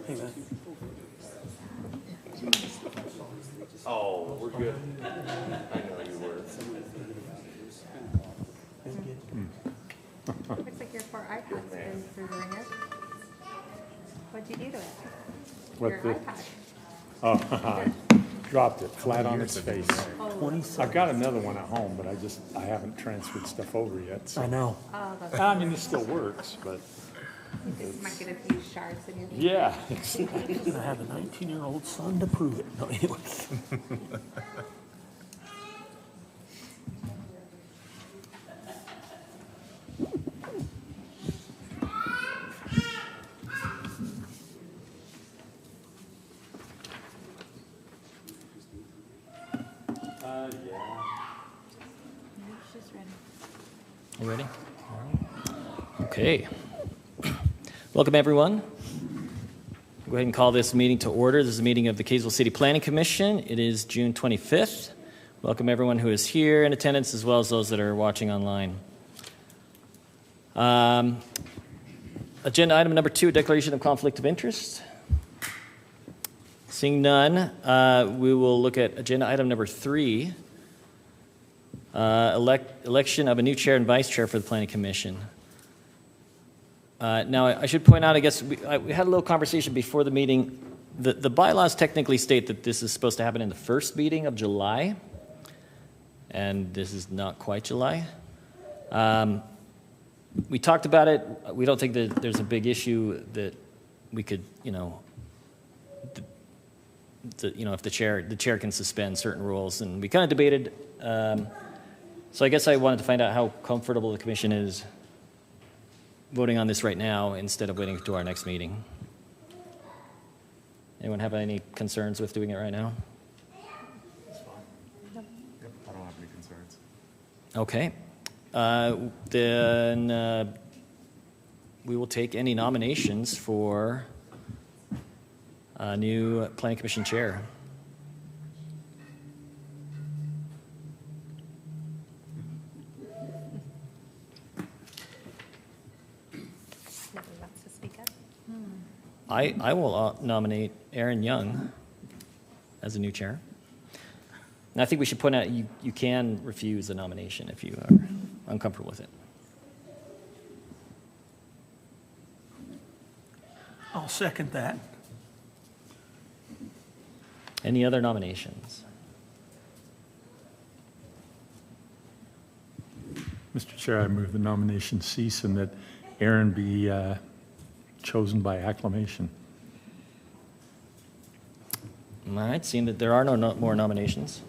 Hey, man. Oh, we're good. I know you were. Looks like your 4 iPads been through the ringer. What'd you do to it? What Your the- iPad. Oh, I dropped it flat on its face. 27. I've got another one at home, but I haven't transferred stuff over yet. I So. know. Oh, that's I mean, it still works, but you just might get a few shards in your yeah. I have a 19-year-old son to prove it. No, anyway. She's ready. You ready? Okay. Welcome, everyone. Go ahead and call this meeting to order. This is a meeting of the Kaysville City Planning Commission. It is June 25th. Welcome everyone who is here in attendance as well as those that are watching online. Agenda item number 2, declaration of conflict of interest. Seeing none, we will look at agenda item number 3, election of a new chair and vice chair for the Planning Commission. Now, I should point out, I guess, we had a little conversation before the meeting. The bylaws technically state that this is supposed to happen in the first meeting of July, and this is not quite July. We talked about it. We don't think that there's a big issue that we could, if the chair can suspend certain rules, and we kind of debated. So I guess I wanted to find out how comfortable the commission is voting on this right now instead of waiting to our next meeting. Anyone have any concerns with doing it right now? It's fine. Yep, I don't have any concerns. Okay. Then we will take any nominations for a new Planning Commission chair. Nobody wants to speak up. I will nominate Aaron Young as a new chair. And I think we should point out you can refuse a nomination if you are uncomfortable with it. I'll second that. Any other nominations? Mr. Chair, I move the nomination cease and that Aaron be chosen by acclamation. All right, seeing that there are no more nominations.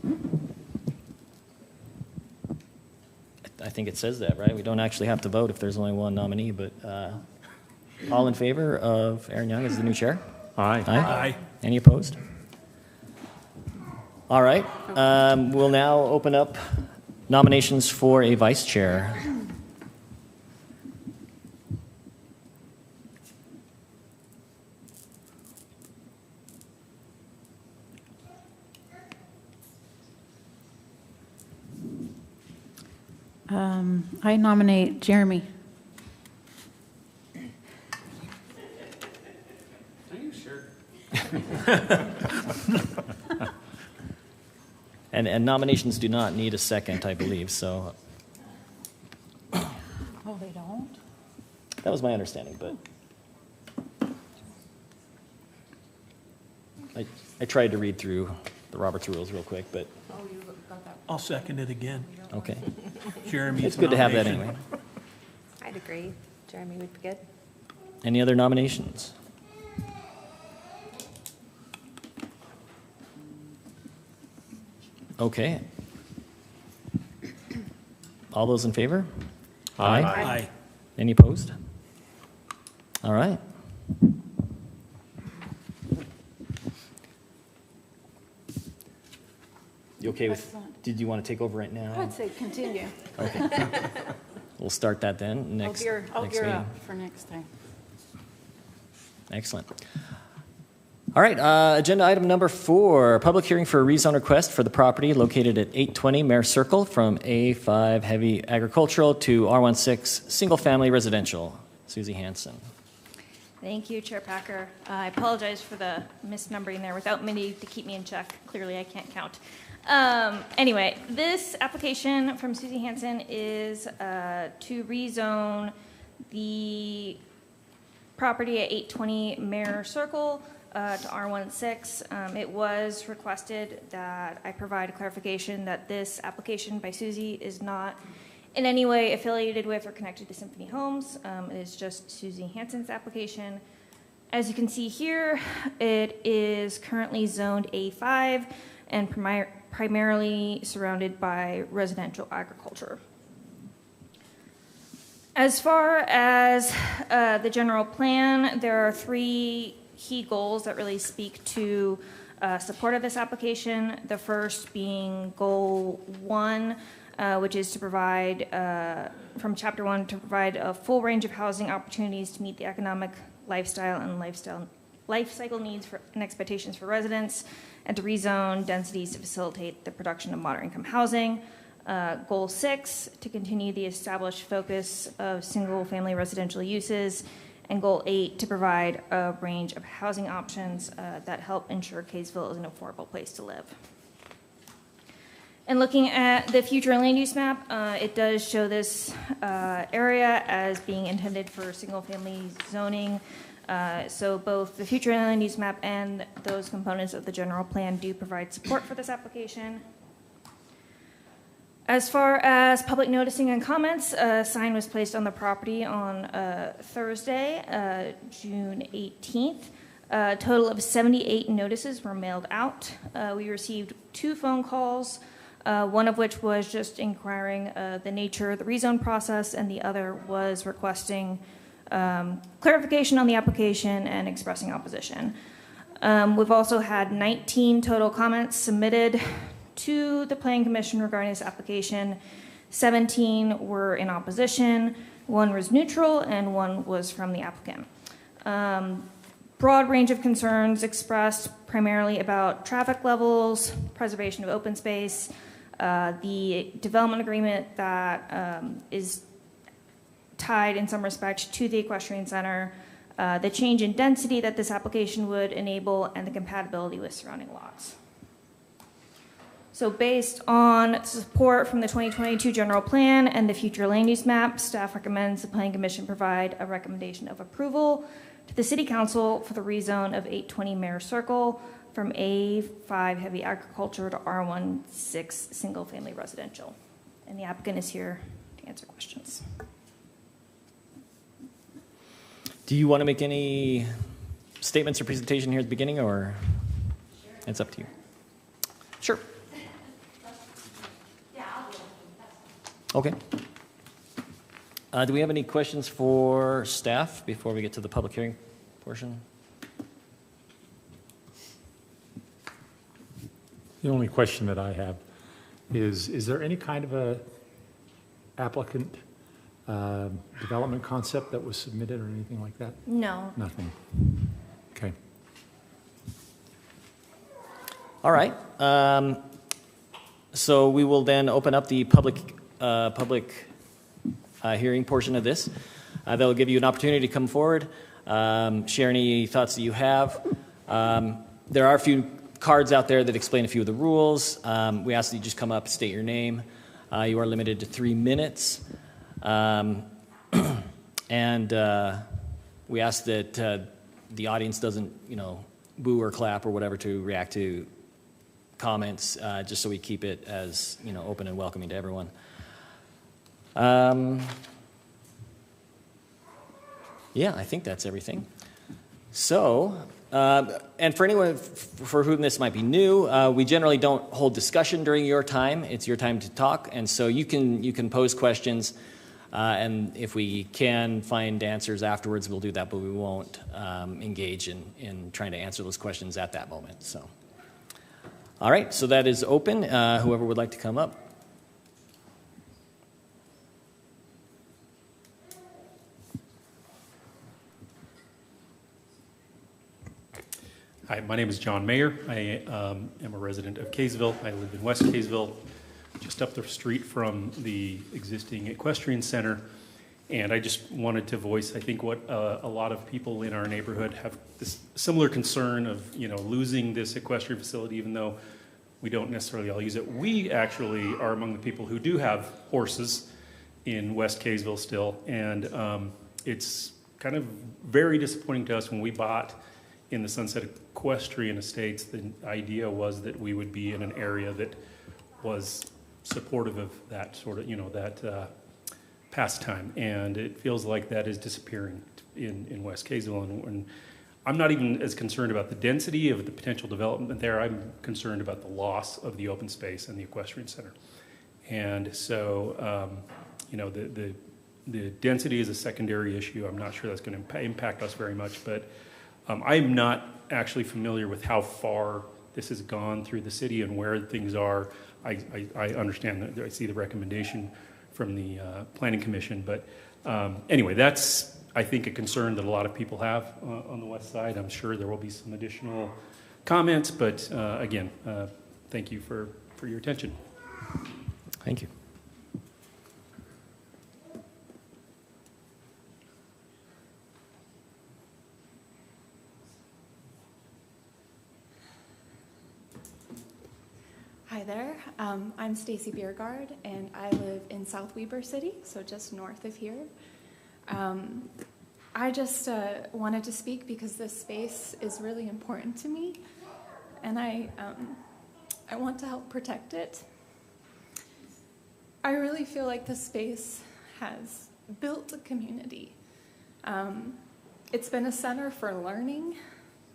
I think it says that, right? We don't actually have to vote if there's only one nominee, but all in favor of Aaron Young as the new chair? Aye. Aye. Any opposed? All right, we'll now open up nominations for a vice chair. I nominate Jeremy. Are you sure? And nominations do not need a second, I believe, so Oh, they don't? that was my understanding, but I tried to read through the Roberts rules real quick, but Oh, you got that. I'll second it again. okay. Jeremy's It's good to have that nomination. anyway. I'd agree. Jeremy would be good. Any other nominations? Okay. All those in favor? Aye. Aye. Any opposed? All right. You okay with, Excellent. did you want to take over right now? I'd say continue. Okay. We'll start that then next I'll next gear meeting. up for next time. Excellent. All right, agenda item number 4, public hearing for a rezone request for the property located at 820 Mare Circle from A5 heavy agricultural to R16 single family residential. Susie Hanson. Thank you, Chair Packer. I apologize for the misnumbering there. Without Mindy to keep me in check, clearly I can't count. Anyway, this application from Susie Hansen is to rezone the property at 820 Mare Circle to R16. It was requested that I provide clarification that this application by Susie is not in any way affiliated with or connected to Symphony Homes. It is just Susie Hansen's application. As you can see here, it is currently zoned A5 and primarily surrounded by residential agriculture. As far as the general plan, there are 3 key goals that really speak to support of this application. The first being goal 1, which is to provide, from Chapter 1, to provide a full range of housing opportunities to meet the economic, lifestyle, and life cycle needs and expectations for residents, and to rezone densities to facilitate the production of moderate-income housing. Goal 6, to continue the established focus of single-family residential uses. And Goal 8, to provide a range of housing options that help ensure Kaysville is an affordable place to live. And looking at the future land use map, it does show this area as being intended for single-family zoning. So both the future land use map and those components of the general plan do provide support for this application. As far as public noticing and comments, a sign was placed on the property on Thursday, June 18th. A total of 78 notices were mailed out. We received 2 phone calls, one of which was just inquiring the nature of the rezone process, and the other was requesting clarification on the application and expressing opposition. We've also had 19 total comments submitted to the Planning Commission regarding this application. 17 were in opposition, 1 was neutral, and 1 was from the applicant. Broad range of concerns expressed primarily about traffic levels, preservation of open space, the development agreement that is tied in some respect to the equestrian center, the change in density that this application would enable, and the compatibility with surrounding lots. So based on support from the 2022 general plan and the future land use map, staff recommends the Planning Commission provide a recommendation of approval to the City Council for the rezone of 820 Mare Circle from A5 heavy agriculture to R16 single family residential. And the applicant is here to answer questions. Do you want to make any statements or presentation here at the beginning, or it's up to you? Sure. Okay. Do we have any questions for staff before we get to the public hearing portion? The only question that I have is there any kind of a applicant development concept that was submitted or anything like that? No. Nothing. Okay. All right. So we will then open up the public hearing portion of this. They'll give you an opportunity to come forward, share any thoughts that you have. There are a few cards out there that explain a few of the rules. We ask that you just come up, state your name. You are limited to 3 minutes. And we ask that the audience doesn't, boo or clap or whatever to react to comments, just so we keep it as, open and welcoming to everyone. Yeah, I think that's everything. So, and for anyone for whom this might be new, we generally don't hold discussion during your time. It's your time to talk, and so you can pose questions, and if we can find answers afterwards, we'll do that, but we won't engage in trying to answer those questions at that moment. So, all right, so that is open. Whoever would like to come up. Hi, my name is John Mayer. I am a resident of Kaysville. I live in West Kaysville, just up the street from the existing equestrian center. And I just wanted to voice, I think, what a lot of people in our neighborhood have this similar concern of, losing this equestrian facility, even though we don't necessarily all use it. We actually are among the people who do have horses in West Kaysville still, and it's kind of very disappointing to us when we bought in the Sunset Equestrian Estates. The idea was that we would be in an area that was supportive of that sort of, that pastime, and it feels like that is disappearing in West Kaysville. And I'm not even as concerned about the density of the potential development there. I'm concerned about the loss of the open space and the equestrian center. And so, the density is a secondary issue. I'm not sure that's going to impact us very much, but I'm not actually familiar with how far this has gone through the city and where things are. I understand that I see the recommendation from the Planning Commission, but anyway, that's, I think, a concern that a lot of people have on the west side. I'm sure there will be some additional comments, but again, thank you for your attention. Thank you. Hi there, I'm Stacy Biergard, and I live in South Weber City, so just north of here. I just wanted to speak because this space is really important to me, and I want to help protect it. I really feel like this space has built a community. It's been a center for learning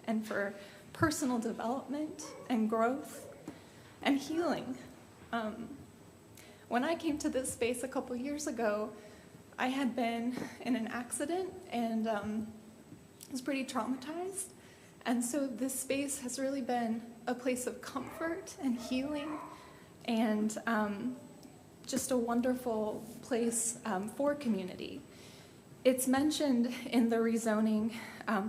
and for personal development and growth and healing. When I came to this space a couple years ago, I had been in an accident and was pretty traumatized. And so this space has really been a place of comfort and healing, and just a wonderful place for community. It's mentioned in the rezoning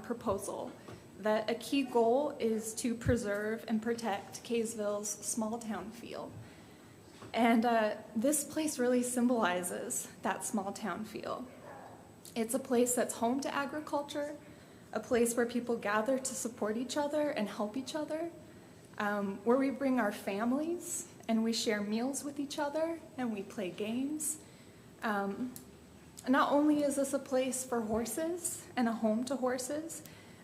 proposal that a key goal is to preserve and protect Kaysville's small town feel. And this place really symbolizes that small town feel. It's a place that's home to agriculture, a place where people gather to support each other and help each other, where we bring our families and we share meals with each other and we play games. Not only is this a place for horses and a home to horses,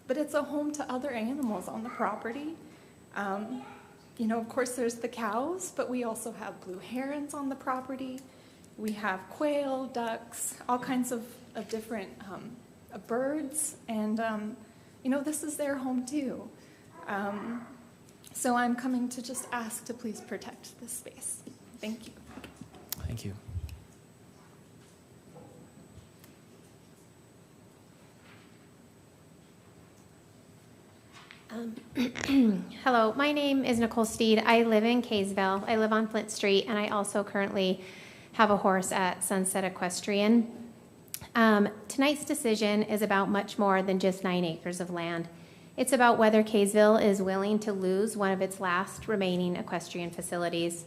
but it's a home to other animals on the property. Of course, there's the cows, but we also have blue herons on the property. We have quail, ducks, all kinds of different birds, and this is their home too. So I'm coming to just ask to please protect this space. Thank you. Thank you. Hello, my name is Nicole Steed. I live in Kaysville. I live on Flint Street, and I also currently have a horse at Sunset Equestrian. Tonight's decision is about much more than just 9 acres of land. It's about whether Kaysville is willing to lose one of its last remaining equestrian facilities.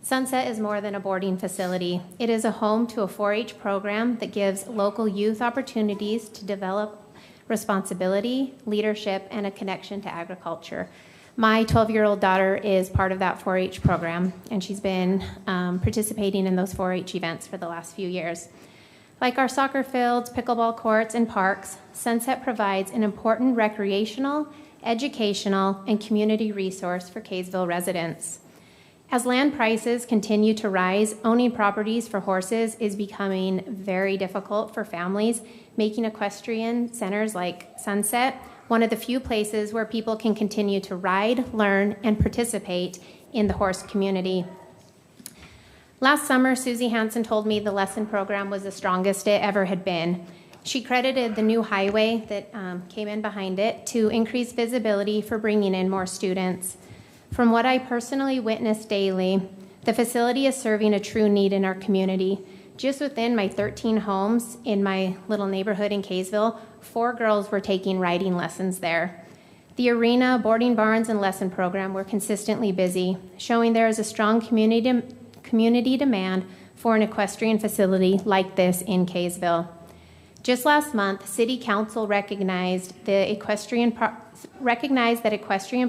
Sunset is more than a boarding facility. It is a home to a 4-H program that gives local youth opportunities to develop responsibility, leadership, and a connection to agriculture. My 12-year-old daughter is part of that 4-H program, and she's been participating in those 4-H events for the last few years. Like our soccer fields, pickleball courts, and parks, Sunset provides an important recreational, educational, and community resource for Kaysville residents. As land prices continue to rise, owning properties for horses is becoming very difficult for families, making equestrian centers like Sunset one of the few places where people can continue to ride, learn, and participate in the horse community. Last summer, Susie Hansen told me the lesson program was the strongest it ever had been. She credited the new highway that came in behind it to increase visibility for bringing in more students. From what I personally witness daily, the facility is serving a true need in our community. Just within my 13 homes in my little neighborhood in Kaysville, 4 girls were taking riding lessons there. The arena, boarding barns, and lesson program were consistently busy, showing there is a strong community demand for an equestrian facility like this in Kaysville. Just last month, City Council recognized that equestrian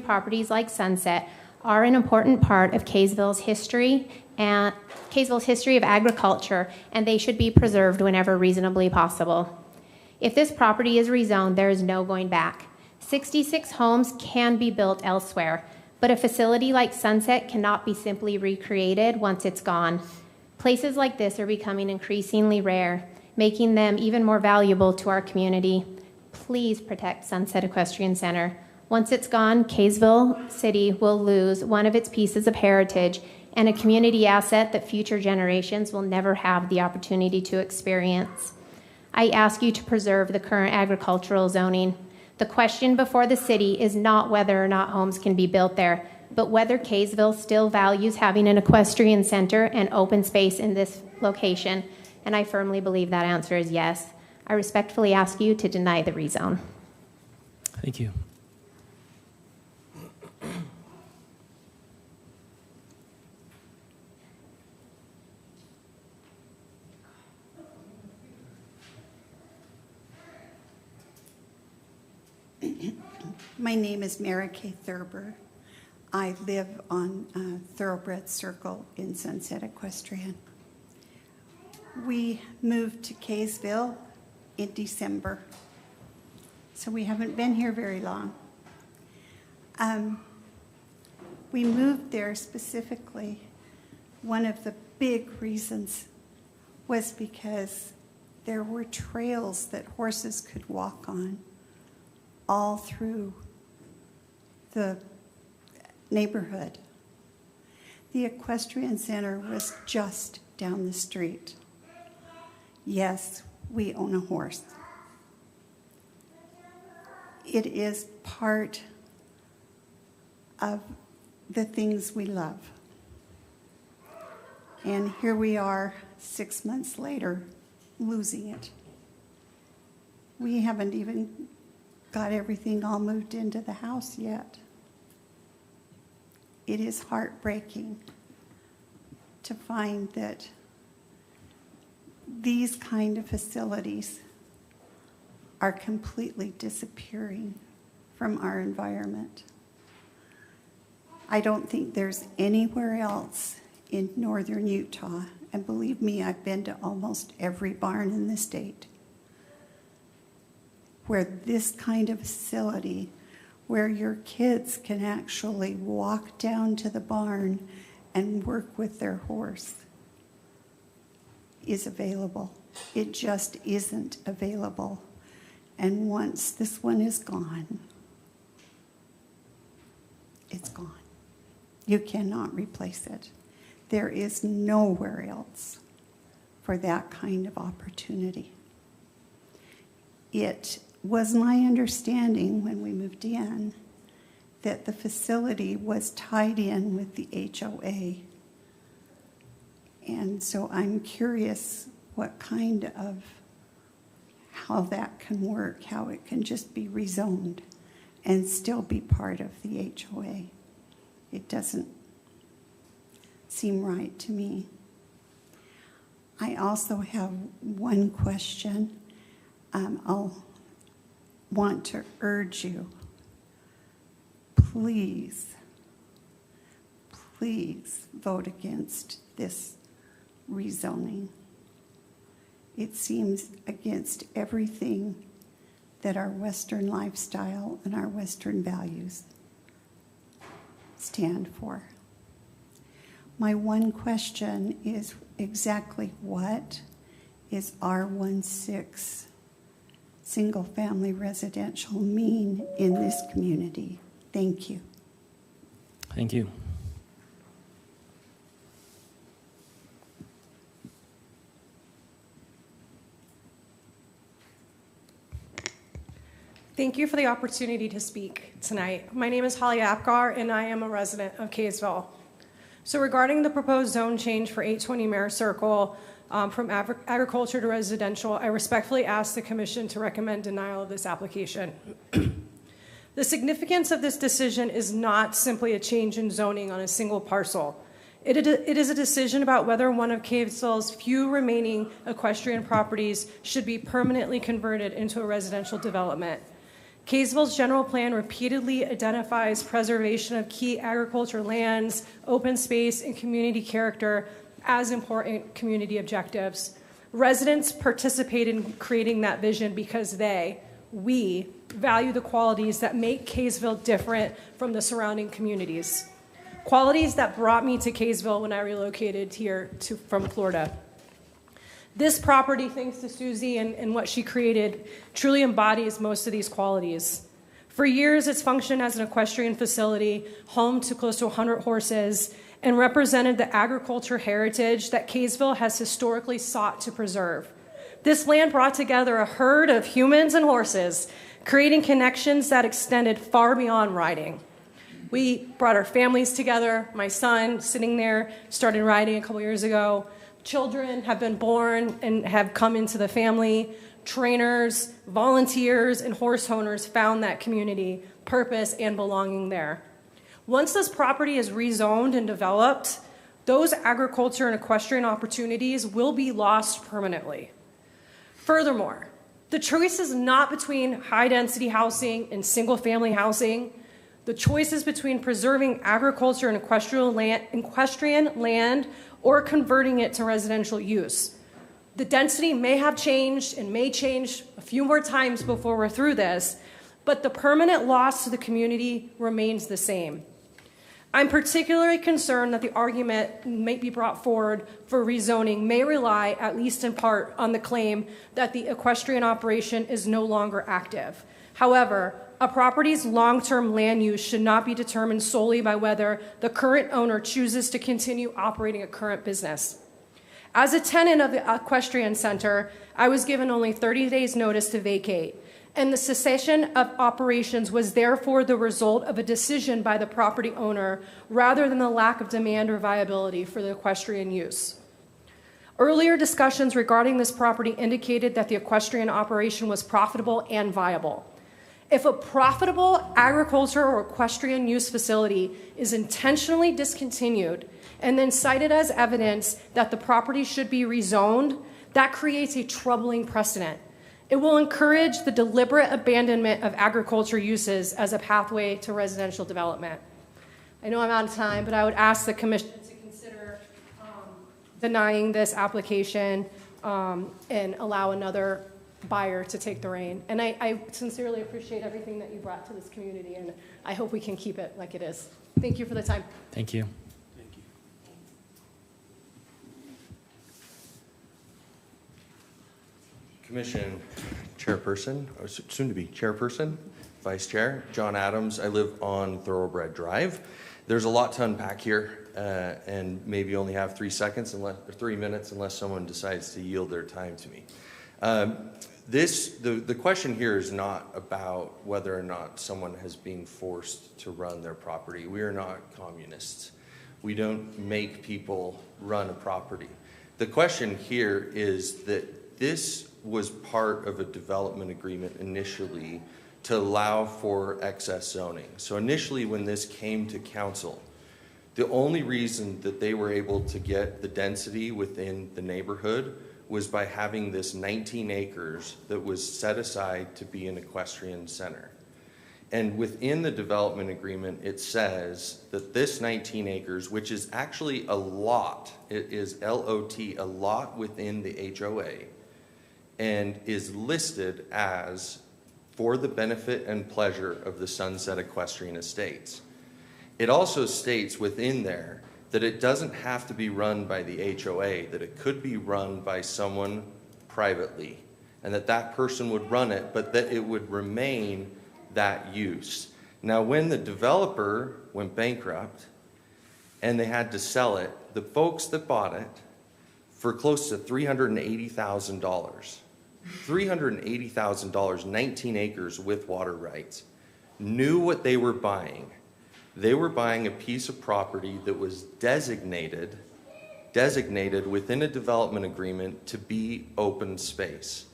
properties like Sunset are an important part of Kaysville's history of agriculture, and they should be preserved whenever reasonably possible. If this property is rezoned, there is no going back. 66 homes can be built elsewhere, but a facility like Sunset cannot be simply recreated once it's gone. Places like this are becoming increasingly rare, making them even more valuable to our community. Please protect Sunset Equestrian Center. Once it's gone, Kaysville City will lose one of its pieces of heritage and a community asset that future generations will never have the opportunity to experience. I ask you to preserve the current agricultural zoning. The question before the city is not whether or not homes can be built there, but whether Kaysville still values having an equestrian center and open space in this location, and I firmly believe that answer is yes. I respectfully ask you to deny the rezone. Thank you. My name is Mary Kay Thurber. I live on Thoroughbred Circle in Sunset Equestrian. We moved to Kaysville in December, so we haven't been here very long. We moved there specifically. One of the big reasons was because there were trails that horses could walk on all through the neighborhood. The equestrian center was just down the street. Yes, we own a horse. It is part of the things we love. And here we are 6 months later, losing it. We haven't even got everything all moved into the house yet. It is heartbreaking to find that these kind of facilities are completely disappearing from our environment. I don't think there's anywhere else in northern Utah, and believe me, I've been to almost every barn in the state, where this kind of facility, where your kids can actually walk down to the barn and work with their horse, is available. It just isn't available. And once this one is gone, it's gone. You cannot replace it. There is nowhere else for that kind of opportunity. It was my understanding when we moved in that the facility was tied in with the HOA. And so I'm curious what kind of, how that can work, how it can just be rezoned and still be part of the HOA. It doesn't seem right to me. I also have one question. I'll want to urge you, please, please vote against this rezoning. It seems against everything that our Western lifestyle and our Western values stand for. My one question is exactly what is R16 single-family residential mean in this community? Thank you. Thank you. Thank you for the opportunity to speak tonight. My name is Holly Apgar, and I am a resident of Kaysville. So regarding the proposed zone change for 820 Mare Circle from agriculture to residential, I respectfully ask the Commission to recommend denial of this application. The significance of this decision is not simply a change in zoning on a single parcel. It is a decision about whether one of Kaysville's few remaining equestrian properties should be permanently converted into a residential development. Kaysville's general plan repeatedly identifies preservation of key agriculture lands, open space, and community character as important community objectives. Residents participate in creating that vision because we value the qualities that make Kaysville different from the surrounding communities. Qualities that brought me to Kaysville when I relocated here from Florida. This property, thanks to Susie and what she created, truly embodies most of these qualities. For years, it's functioned as an equestrian facility, home to close to 100 horses, and represented the agriculture heritage that Kaysville has historically sought to preserve. This land brought together a herd of humans and horses, creating connections that extended far beyond riding. We brought our families together. My son, sitting there, started riding a couple years ago. Children have been born and have come into the family. Trainers, volunteers, and horse owners found that community, purpose, and belonging there. Once this property is rezoned and developed, those agriculture and equestrian opportunities will be lost permanently. Furthermore, the choice is not between high-density housing and single-family housing. The choice is between preserving agriculture and equestrian land or converting it to residential use. The density may have changed and may change a few more times before we're through this, but the permanent loss to the community remains the same. I'm particularly concerned that the argument might be brought forward for rezoning may rely, at least in part, on the claim that the equestrian operation is no longer active. However, a property's long-term land use should not be determined solely by whether the current owner chooses to continue operating a current business. As a tenant of the equestrian center, I was given only 30 days notice to vacate, and the cessation of operations was therefore the result of a decision by the property owner rather than the lack of demand or viability for the equestrian use. Earlier discussions regarding this property indicated that the equestrian operation was profitable and viable. If a profitable agriculture or equestrian use facility is intentionally discontinued and then cited as evidence that the property should be rezoned, that creates a troubling precedent. It will encourage the deliberate abandonment of agriculture uses as a pathway to residential development. I know I'm out of time, but I would ask the commission to consider denying this application and allow another buyer to take the reign. And I sincerely appreciate everything that you brought to this community, and I hope we can keep it like it is. Thank you for the time. Thank you. Commission Chairperson, or soon to be Chairperson, Vice Chair, John Adams. I live on Thoroughbred Drive. There's a lot to unpack here, and maybe only have 3 minutes unless someone decides to yield their time to me. The question here is not about whether or not someone has been forced to run their property. We are not communists. We don't make people run a property. The question here is that this was part of a development agreement initially to allow for excess zoning. So initially when this came to council, the only reason that they were able to get the density within the neighborhood was by having this 19 acres that was set aside to be an equestrian center. And within the development agreement, it says that this 19 acres, which is actually a lot, it is L-O-T, a lot within the HOA, and is listed as for the benefit and pleasure of the Sunset Equestrian Estates. It also states within there that it doesn't have to be run by the HOA, that it could be run by someone privately, and that that person would run it, but that it would remain that use. Now, when the developer went bankrupt and they had to sell it, the folks that bought it for close to $380,000, $380,000, 19 acres with water rights, knew what they were buying. They were buying a piece of property that was designated within a development agreement to be open space.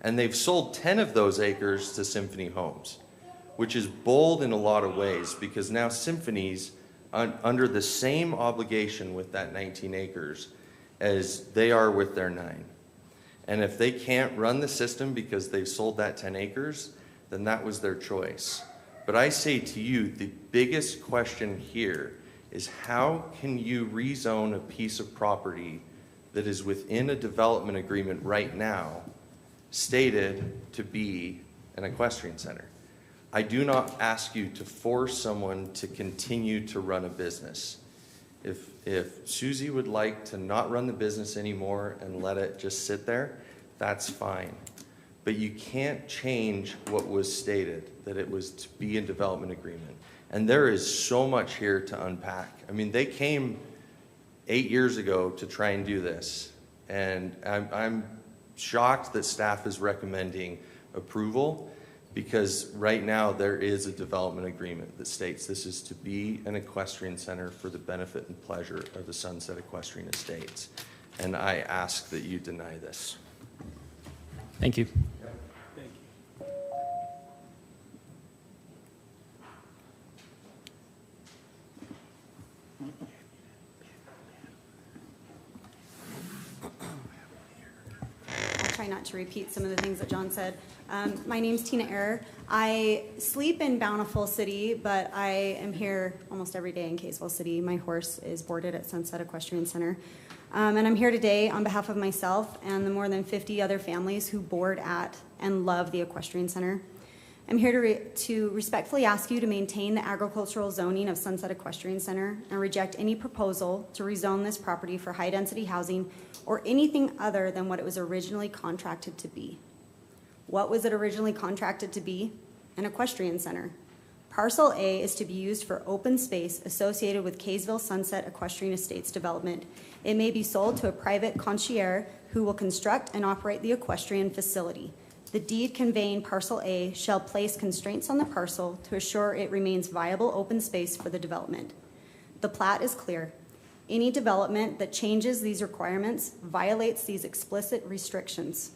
And they've sold 10 of those acres to Symphony Homes, which is bold in a lot of ways because now Symphony's under the same obligation with that 19 acres as they are with their 9. And if they can't run the system because they've sold that 10 acres, then that was their choice. But I say to you, the biggest question here is how can you rezone a piece of property that is within a development agreement right now stated to be an equestrian center? I do not ask you to force someone to continue to run a business. If Susie would like to not run the business anymore and let it just sit there, that's fine. But you can't change what was stated, that it was to be in development agreement. And there is so much here to unpack. I mean, they came 8 years ago to try and do this. And I'm shocked that staff is recommending approval, because right now there is a development agreement that states this is to be an equestrian center for the benefit and pleasure of the Sunset Equestrian Estates. And I ask that you deny this. Thank you. Thank you. I'll try not to repeat some of the things that John said. My name's Tina Ehrer. I sleep in Bountiful City, but I am here almost every day in Kaysville City. My horse is boarded at Sunset Equestrian Center. And I'm here today on behalf of myself and the more than 50 other families who board at and love the Equestrian Center. I'm here to respectfully ask you to maintain the agricultural zoning of Sunset Equestrian Center and reject any proposal to rezone this property for high-density housing or anything other than what it was originally contracted to be. What was it originally contracted to be? An equestrian center. Parcel A is to be used for open space associated with Kaysville Sunset Equestrian Estates development. It may be sold to a private concierge who will construct and operate the equestrian facility. The deed conveying Parcel A shall place constraints on the parcel to assure it remains viable open space for the development. The plat is clear. Any development that changes these requirements violates these explicit restrictions.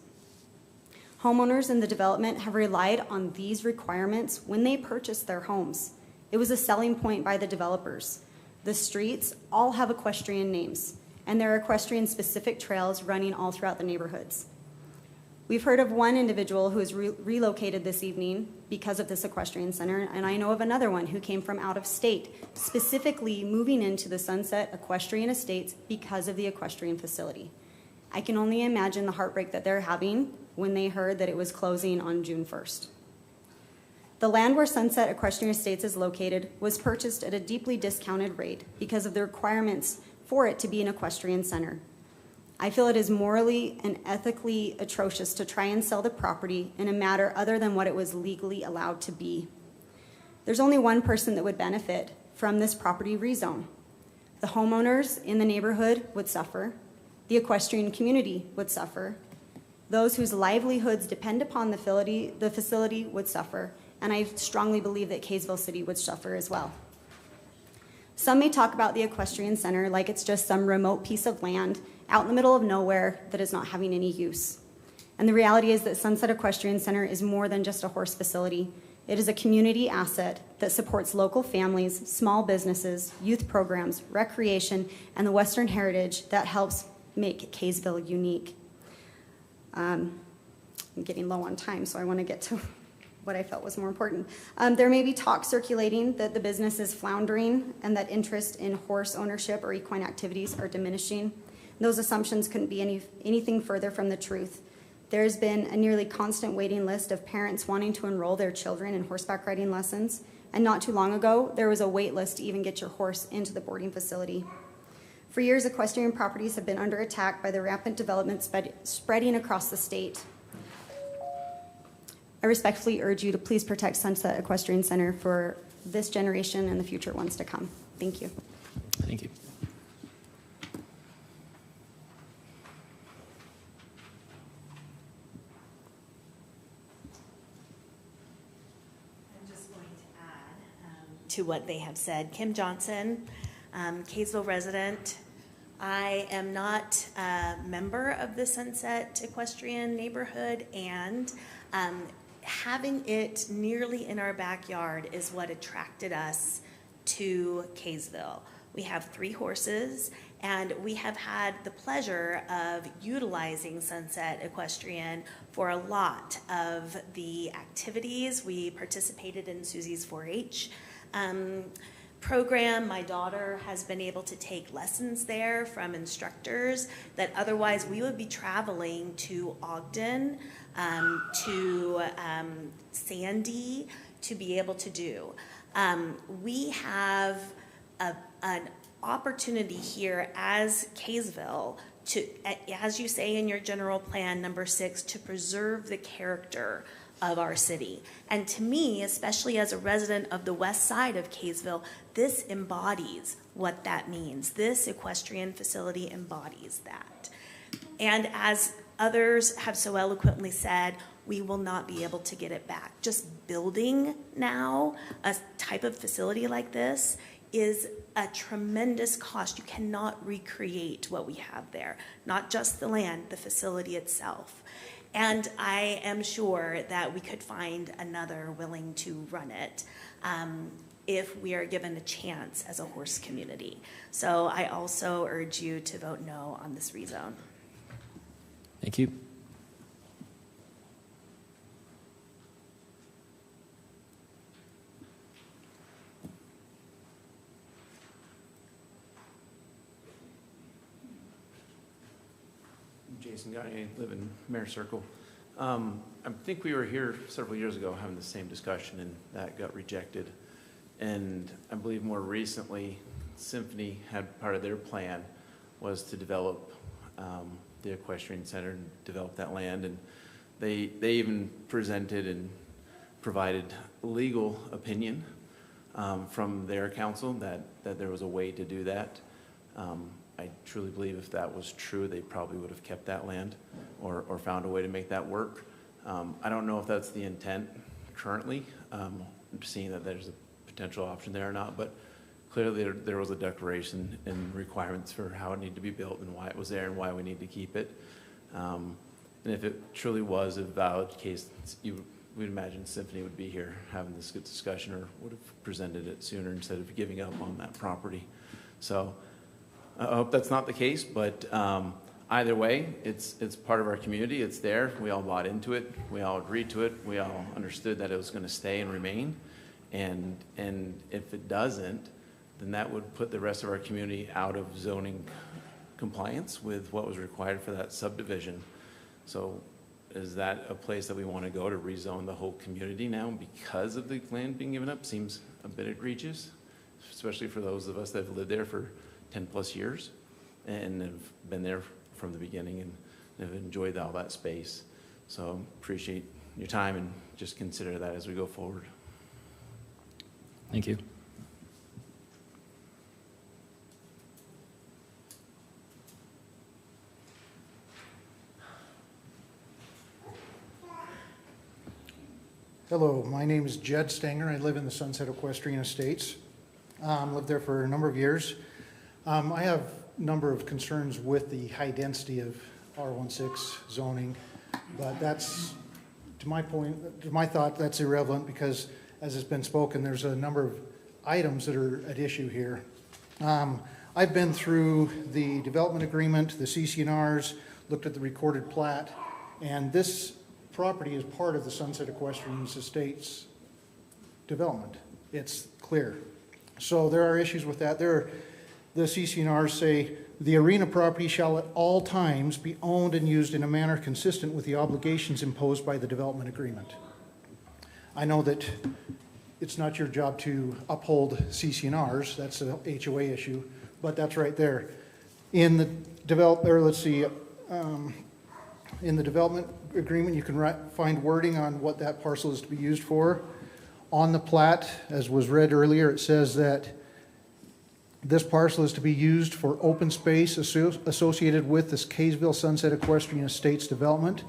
Homeowners in the development have relied on these requirements when they purchased their homes. It was a selling point by the developers. The streets all have equestrian names, and there are equestrian-specific trails running all throughout the neighborhoods. We've heard of one individual who has relocated this evening because of this equestrian center, and I know of another one who came from out of state, specifically moving into the Sunset Equestrian Estates because of the equestrian facility. I can only imagine the heartbreak that they're having when they heard that it was closing on June 1st. The land where Sunset Equestrian Estates is located was purchased at a deeply discounted rate because of the requirements for it to be an equestrian center. I feel it is morally and ethically atrocious to try and sell the property in a matter other than what it was legally allowed to be. There's only one person that would benefit from this property rezone. The homeowners in the neighborhood would suffer. The equestrian community would suffer. Those whose livelihoods depend upon the facility would suffer, and I strongly believe that Kaysville City would suffer as well. Some may talk about the equestrian center like it's just some remote piece of land out in the middle of nowhere that is not having any use. And the reality is that Sunset Equestrian Center is more than just a horse facility. It is a community asset that supports local families, small businesses, youth programs, recreation, and the Western heritage that helps make Kaysville unique. I'm getting low on time, so I want to get to what I felt was more important. There may be talk circulating that the business is floundering and that interest in horse ownership or equine activities are diminishing. Those assumptions couldn't be anything further from the truth. There's been a nearly constant waiting list of parents wanting to enroll their children in horseback riding lessons, and not too long ago, there was a wait list to even get your horse into the boarding facility. For years, equestrian properties have been under attack by the rampant development spreading across the state. I respectfully urge you to please protect Sunset Equestrian Center for this generation and the future ones to come. Thank you. Thank you. I'm just going to add to what they have said. Kim Johnson, Kaysville resident. I am not a member of the Sunset Equestrian neighborhood, and having it nearly in our backyard is what attracted us to Kaysville. We have 3 horses, and we have had the pleasure of utilizing Sunset Equestrian for a lot of the activities. We participated in Susie's 4-H program. My daughter has been able to take lessons there from instructors that otherwise we would be traveling to Ogden, to Sandy to be able to do. We have an opportunity here as Kaysville to, as you say in your general plan number 6, to preserve the character of our city. And to me, especially as a resident of the west side of Kaysville, this embodies what that means. This equestrian facility embodies that. And as others have so eloquently said, we will not be able to get it back. Just building now a type of facility like this is a tremendous cost. You cannot recreate what we have there, not just the land, the facility itself. And I am sure that we could find another willing to run it if we are given a chance as a horse community. So I also urge you to vote no on this rezone. Thank you. Jason Guy, I live in Mare Circle. I think we were here several years ago having the same discussion, and that got rejected. And I believe more recently, Symphony had part of their plan was to develop the equestrian center and develop that land. And they even presented and provided legal opinion from their council that there was a way to do that. I truly believe if that was true, they probably would have kept that land or found a way to make that work. I don't know if that's the intent currently, seeing that there's a potential option there or not, but clearly there was a declaration and requirements for how it needed to be built and why it was there and why we need to keep it. And if it truly was a valid case, we'd imagine Symphony would be here having this good discussion or would have presented it sooner instead of giving up on that property. So I hope that's not the case, but either way, it's part of our community. It's there. We all bought into it. We all agreed to it. We all understood that it was going to stay and remain. And if it doesn't, then that would put the rest of our community out of zoning compliance with what was required for that subdivision. So is that a place that we want to go to rezone the whole community now because of the land being given up? Seems a bit egregious, especially for those of us that have lived there for 10 plus years and have been there from the beginning and have enjoyed all that space. So appreciate your time and just consider that as we go forward. Thank you. Hello, my name is Jed Stanger. I live in the Sunset Equestrian Estates. Lived there for a number of years. I have a number of concerns with the high density of R16 zoning, but that's, to my thought, that's irrelevant because, as has been spoken, there's a number of items that are at issue here. I've been through the development agreement, the CC&Rs, looked at the recorded plat, and this property is part of the Sunset Equestrian Estates development. It's clear. So there are issues with that. The CC&Rs say the arena property shall at all times be owned and used in a manner consistent with the obligations imposed by the development agreement. I know that it's not your job to uphold CC&Rs, that's an HOA issue, but that's right there. In the in the development agreement, you can find wording on what that parcel is to be used for. On the plat, as was read earlier, it says that this parcel is to be used for open space associated with this Kaysville Sunset Equestrian Estates development,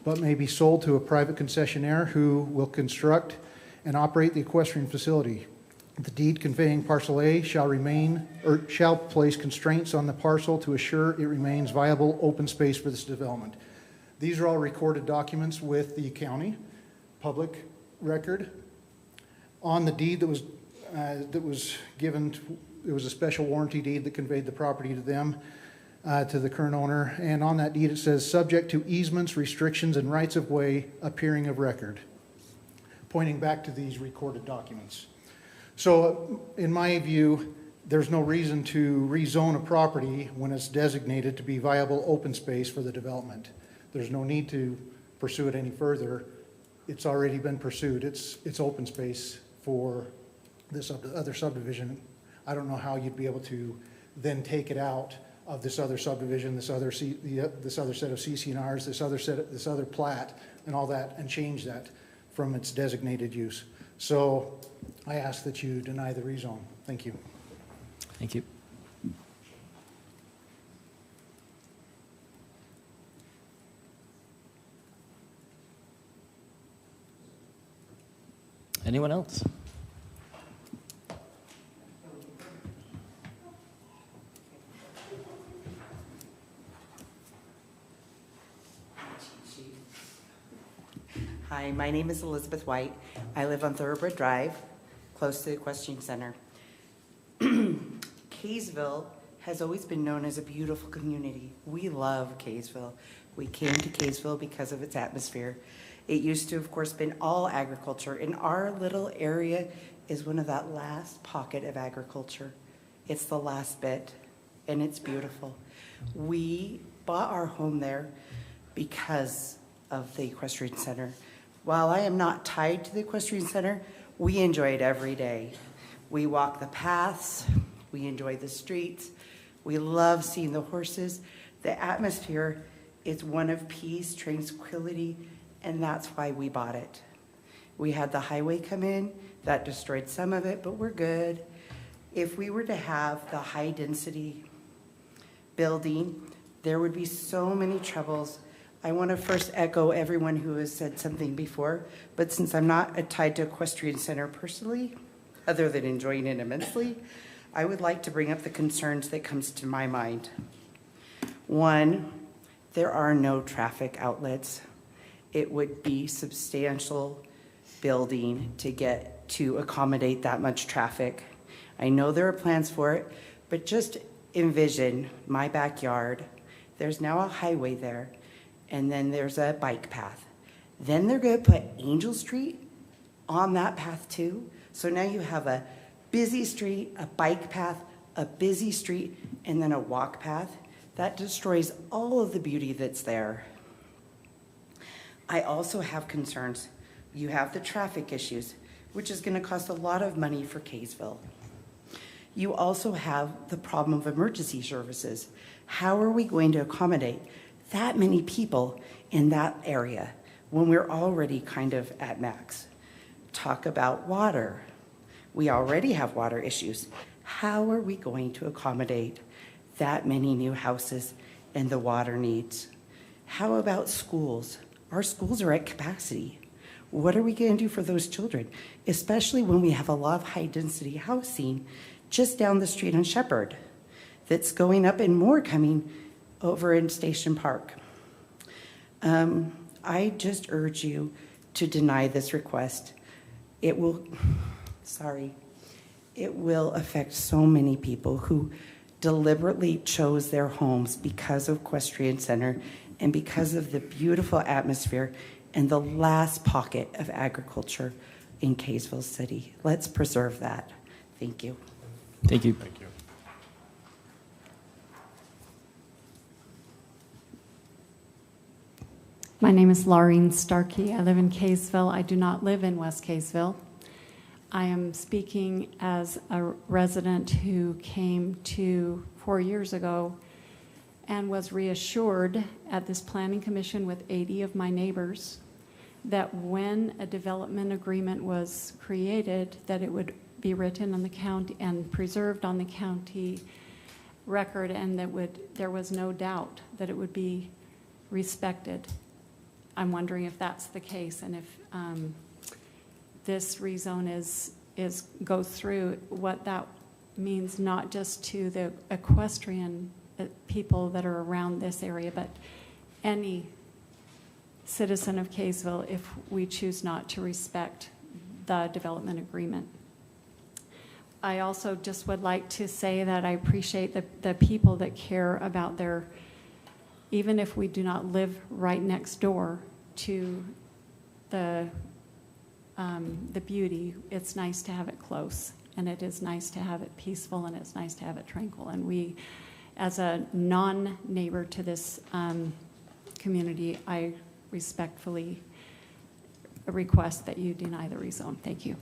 but may be sold to a private concessionaire who will construct and operate the equestrian facility. The deed conveying parcel A shall place constraints on the parcel to assure it remains viable open space for this development. These are all recorded documents with the county, public record. On the deed that was that was given, it was a special warranty deed that conveyed the property to them, to the current owner. And on that deed, it says, subject to easements, restrictions, and rights of way appearing of record, pointing back to these recorded documents. So in my view, there's no reason to rezone a property when it's designated to be viable open space for the development. There's no need to pursue it any further. It's already been pursued. It's open space for this other subdivision. I don't know how you'd be able to then take it out of this other subdivision, this other set of CC&Rs, this other plat, and all that, and change that from its designated use. So I ask that you deny the rezone. Thank you. Thank you. Anyone else? Hi, my name is Elizabeth White. I live on Thoroughbred Drive, close to the Equestrian Center. Kaysville has always been known as a beautiful community. We love Kaysville. We came to Kaysville because of its atmosphere. It used to, of course, been all agriculture, and our little area is one of that last pocket of agriculture. It's the last bit, and it's beautiful. We bought our home there because of the Equestrian Center. While I am not tied to the Equestrian Center, we enjoy it every day. We walk the paths, we enjoy the streets, we love seeing the horses. The atmosphere is one of peace, tranquility, and that's why we bought it. We had the highway come in, that destroyed some of it, but we're good. If we were to have the high density building, there would be so many troubles. I want to first echo everyone who has said something before, but since I'm not tied to Equestrian Center personally, other than enjoying it immensely, I would like to bring up the concerns that comes to my mind. One, there are no traffic outlets. It would be substantial building to accommodate that much traffic. I know there are plans for it, but just envision my backyard. There's now a highway there, and then there's a bike path. Then they're going to put Angel Street on that path too. So now you have a busy street, a bike path, a busy street, and then a walk path. That destroys all of the beauty that's there. I also have concerns. You have the traffic issues, which is going to cost a lot of money for Kaysville. You also have the problem of emergency services. How are we going to accommodate that many people in that area when we're already kind of at max? Talk about water. We already have water issues. How are we going to accommodate that many new houses and the water needs? How about schools? Our schools are at capacity. What are we going to do for those children, especially when we have a lot of high-density housing just down the street on Shepherd that's going up and more coming over in Station Park? I just urge you to deny this request. It will affect so many people who deliberately chose their homes because of Equestrian Center and because of the beautiful atmosphere and the last pocket of agriculture in Kaysville City. Let's preserve that. Thank you. Thank you. Thank you. My name is Laureen Starkey. I live in Kaysville. I do not live in West Kaysville. I am speaking as a resident who came to 4 years ago and was reassured at this planning commission with 80 of my neighbors that when a development agreement was created, that it would be written on the county and preserved on the county record, and that there was no doubt that it would be respected. I'm wondering if that's the case, and if this rezone goes through, what that means not just to the equestrian people that are around this area, but any citizen of Kaysville if we choose not to respect the development agreement. I also just would like to say that I appreciate the people that care about their, even if we do not live right next door to the beauty, it's nice to have it close, and it is nice to have it peaceful, and it's nice to have it tranquil. And we, as a non-neighbor to this community, I respectfully request that you deny the rezone. Thank you.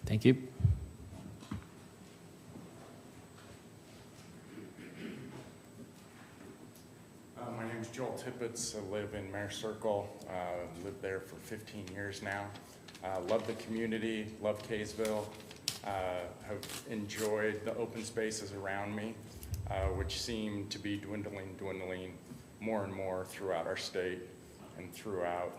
Thank you. My name's Joel Tippett. I live in Mare Circle. Lived there for 15 years now. Love the community, love Kaysville. Have enjoyed the open spaces around me, which seem to be dwindling more and more throughout our state and throughout,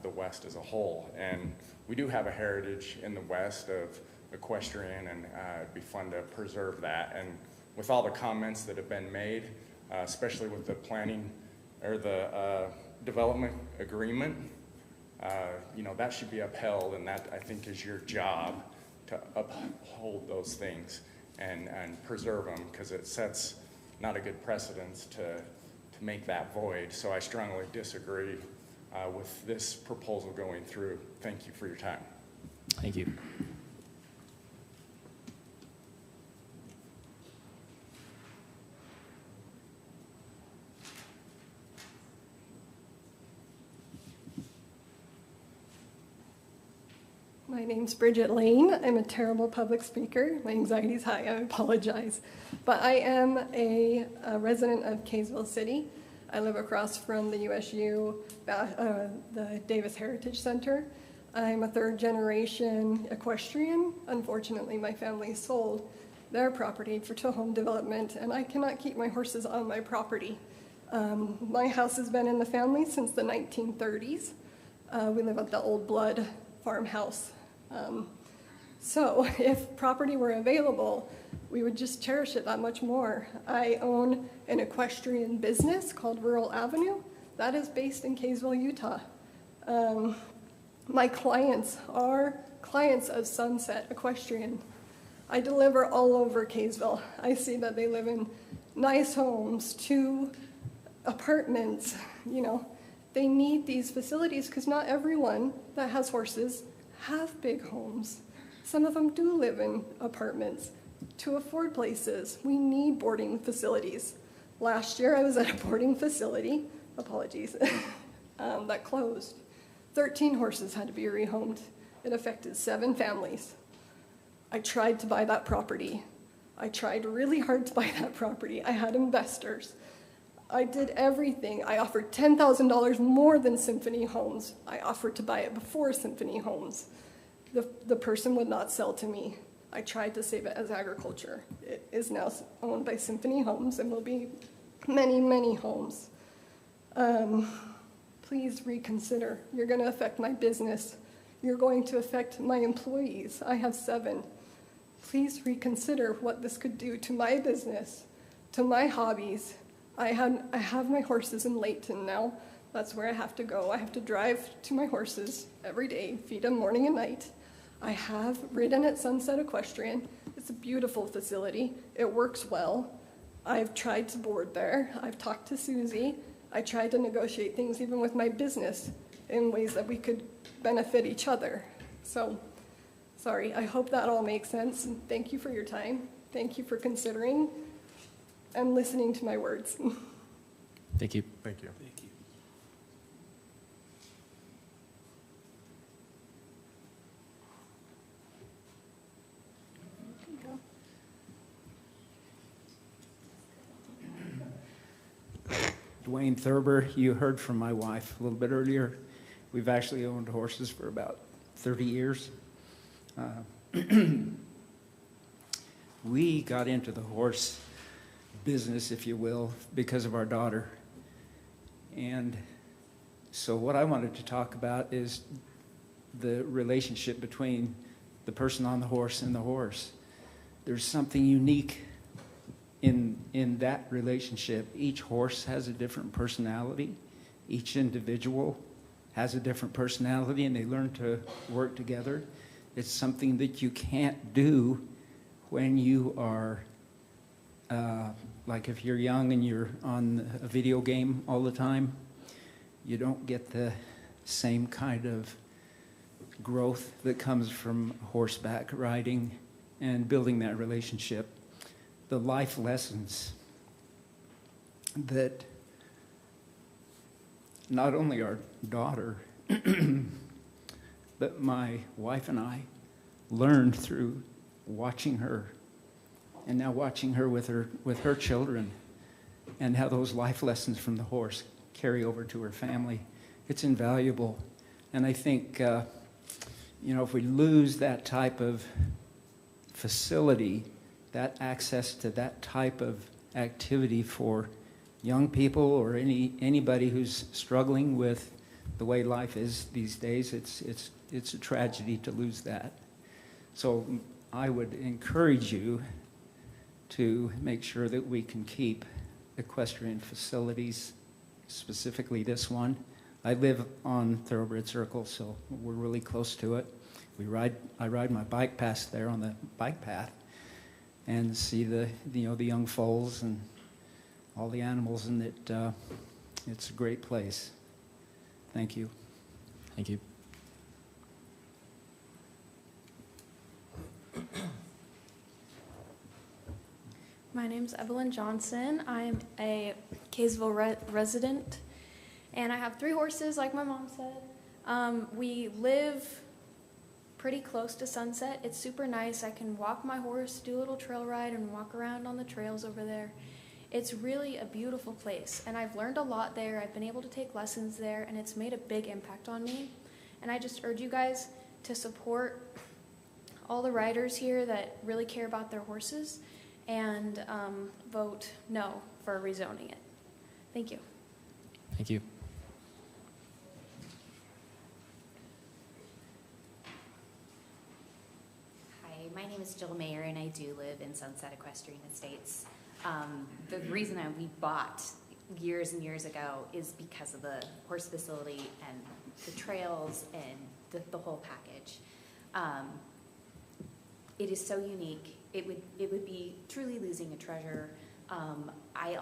the West as a whole. And we do have a heritage in the West of equestrian, and it'd be fun to preserve that. And with all the comments that have been made, especially with the planning or the development agreement, that should be upheld, and that, I think, is your job, to uphold those things and preserve them, because it sets not a good precedence to make that void. So I strongly disagree with this proposal going through. Thank you for your time. Thank you. My name's Bridget Lane. I'm a terrible public speaker. My anxiety's high, I apologize. But I am a resident of Kaysville City. I live across from the USU, the Davis Heritage Center. I'm a third generation equestrian. Unfortunately, my family sold their property to home development, and I cannot keep my horses on my property. My house has been in the family since the 1930s. We live at the Old Blood farmhouse. So if property were available, we would just cherish it that much more. I own an equestrian business called Rural Avenue. That is based in Kaysville, Utah. My clients are clients of Sunset Equestrian. I deliver all over Kaysville. I see that they live in nice homes, 2 apartments. They need these facilities because not everyone that has horses have big homes. Some of them do live in apartments to afford places. We need boarding facilities. Last year I was at a boarding facility, apologies, that closed. 13 horses had to be rehomed. It affected 7 families. I tried to buy that property. I tried really hard to buy that property. I had investors. I did everything. I offered $10,000 more than Symphony Homes. I offered to buy it before Symphony Homes. The person would not sell to me. I tried to save it as agriculture. It is now owned by Symphony Homes and will be many, many homes. Please reconsider. You're going to affect my business. You're going to affect my employees. I have 7. Please reconsider what this could do to my business, to my hobbies. I have my horses in Layton now. That's where I have to go. I have to drive to my horses every day, feed them morning and night. I have ridden at Sunset Equestrian. It's a beautiful facility. It works well. I've tried to board there. I've talked to Susie. I tried to negotiate things even with my business in ways that we could benefit each other. So, sorry, I hope that all makes sense. And thank you for your time. Thank you for considering and listening to my words. Thank you. Thank you. Dwayne Thurber, you heard from my wife a little bit earlier. We've actually owned horses for about 30 years. We got into the horse business, if you will, because of our daughter. And so what I wanted to talk about is the relationship between the person on the horse and the horse. There's something unique in that relationship. Each horse has a different personality. Each individual has a different personality, and they learn to work together. It's something that you can't do when you are, like if you're young and you're on a video game all the time, you don't get the same kind of growth that comes from horseback riding and building that relationship. The life lessons that not only our daughter, but my wife and I learned through watching her, and now watching her with her children, and how those life lessons from the horse carry over to her family. It's invaluable. And I think, if we lose that type of facility, that access to that type of activity for young people or anybody who's struggling with the way life is these days, it's a tragedy to lose that. So I would encourage you to make sure that we can keep equestrian facilities, specifically this one. I live on Thoroughbred Circle, so we're really close to it. I ride my bike past there on the bike path and see the young foals and all the animals, and it's a great place. Thank you. Thank you. My name's Evelyn Johnson. I'm a Kaysville resident, and I have 3 horses, like my mom said. We live pretty close to Sunset. It's super nice. I can walk my horse, do a little trail ride, and walk around on the trails over there. It's really a beautiful place, and I've learned a lot there. I've been able to take lessons there, and it's made a big impact on me. And I just urge you guys to support all the riders here that really care about their horses, and vote no for rezoning it. Thank you. Thank you. Hi, my name is Jill Mayer, and I do live in Sunset Equestrian Estates. The reason we bought years and years ago is because of the horse facility and the trails and the whole package. It is so unique. It would be truly losing a treasure. I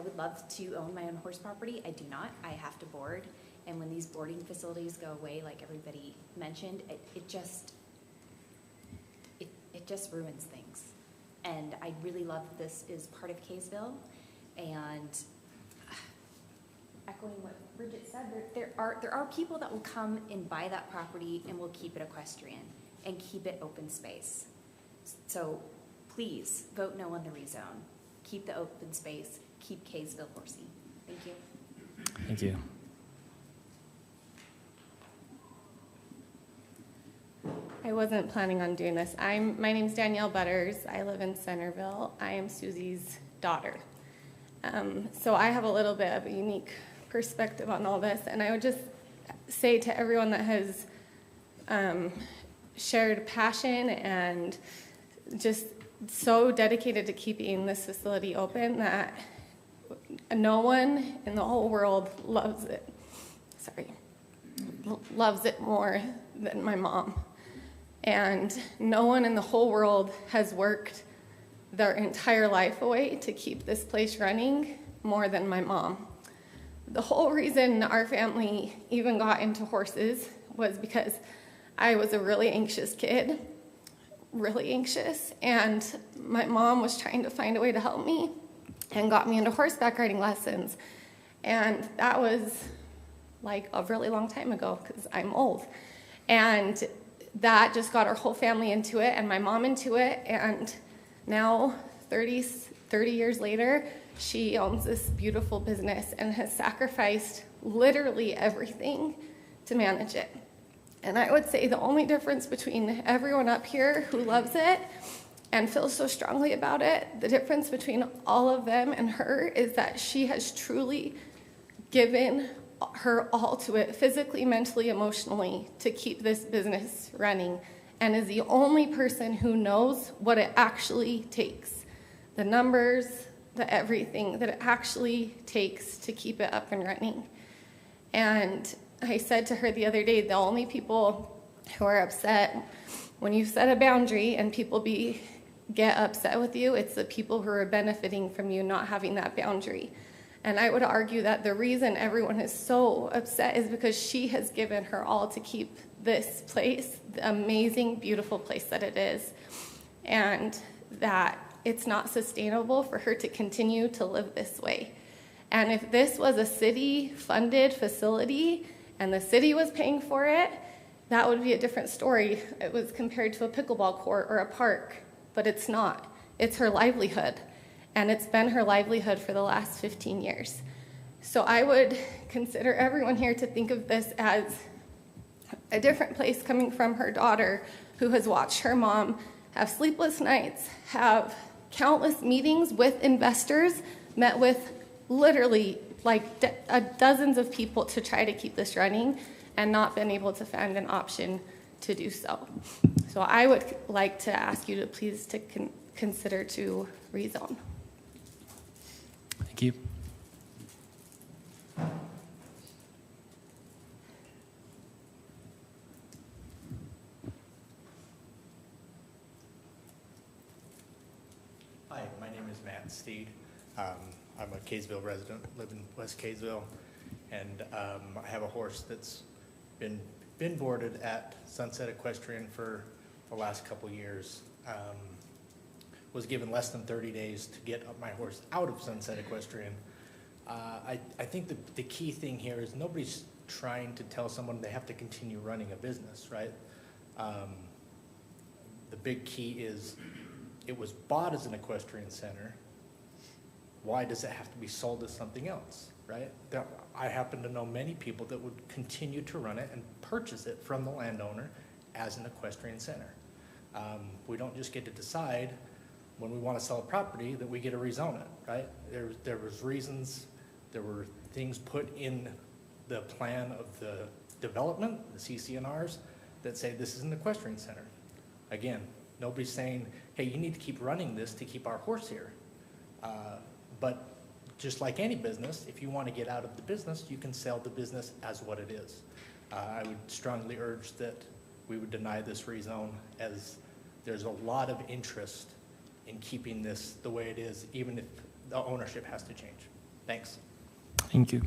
would love to own my own horse property. I do not. I have to board. And when these boarding facilities go away, like everybody mentioned, it just ruins things. And I really love that this is part of Kaysville. And echoing what Bridget said, there are people that will come and buy that property and will keep it equestrian and keep it open space. So please vote no on the rezone. Keep the open space. Keep Kaysville horsey. Thank you. Thank you. I wasn't planning on doing this. My name's Danielle Butters. I live in Centerville. I am Susie's daughter. So I have a little bit of a unique perspective on all this, and I would just say to everyone that has shared passion and just so dedicated to keeping this facility open that no one in the whole world loves it more than my mom. And no one in the whole world has worked their entire life away to keep this place running more than my mom. The whole reason our family even got into horses was because I was a really anxious kid, really anxious, and my mom was trying to find a way to help me and got me into horseback riding lessons. And that was like a really long time ago because I'm old. And that just got our whole family into it and my mom into it. And now 30 years later, she owns this beautiful business and has sacrificed literally everything to manage it. And I would say the only difference between everyone up here who loves it and feels so strongly about it, the difference between all of them and her is that she has truly given her all to it, physically, mentally, emotionally, to keep this business running, and is the only person who knows what it actually takes, the numbers, the everything that it actually takes to keep it up and running. And I said to her the other day, the only people who are upset When you set a boundary and people get upset with you, it's the people who are benefiting from you not having that boundary. And I would argue that the reason everyone is so upset is because she has given her all to keep this place, the amazing, beautiful place that it is, and that it's not sustainable for her to continue to live this way. And if this was a city-funded facility and the city was paying for it, that would be a different story. It was compared to a pickleball court or a park, but it's not. It's her livelihood, and it's been her livelihood for the last 15 years. So I would consider everyone here to think of this as a different place coming from her daughter, who has watched her mom have sleepless nights, have countless meetings with investors, met with literally like dozens of people to try to keep this running, and not been able to find an option to do so. So I would like to ask you to please consider to rezone. Thank you. Hi, my name is Matt Steed. I'm a Kaysville resident, live in West Kaysville, and I have a horse that's been boarded at Sunset Equestrian for the last couple years. Was given less than 30 days to get my horse out of Sunset Equestrian. I think the key thing here is nobody's trying to tell someone they have to continue running a business, right? The big key is it was bought as an equestrian center. Why does it have to be sold as something else, right? I happen to know many people that would continue to run it and purchase it from the landowner as an equestrian center. We don't just get to decide when we want to sell a property that we get to rezone it, right? There was reasons, there were things put in the plan of the development, the CCNRs, that say this is an equestrian center. Again, nobody's saying, hey, you need to keep running this to keep our horse here. But just like any business, if you want to get out of the business, you can sell the business as what it is. I would strongly urge that we would deny this rezone, as there's a lot of interest in keeping this the way it is, even if the ownership has to change. Thanks. Thank you.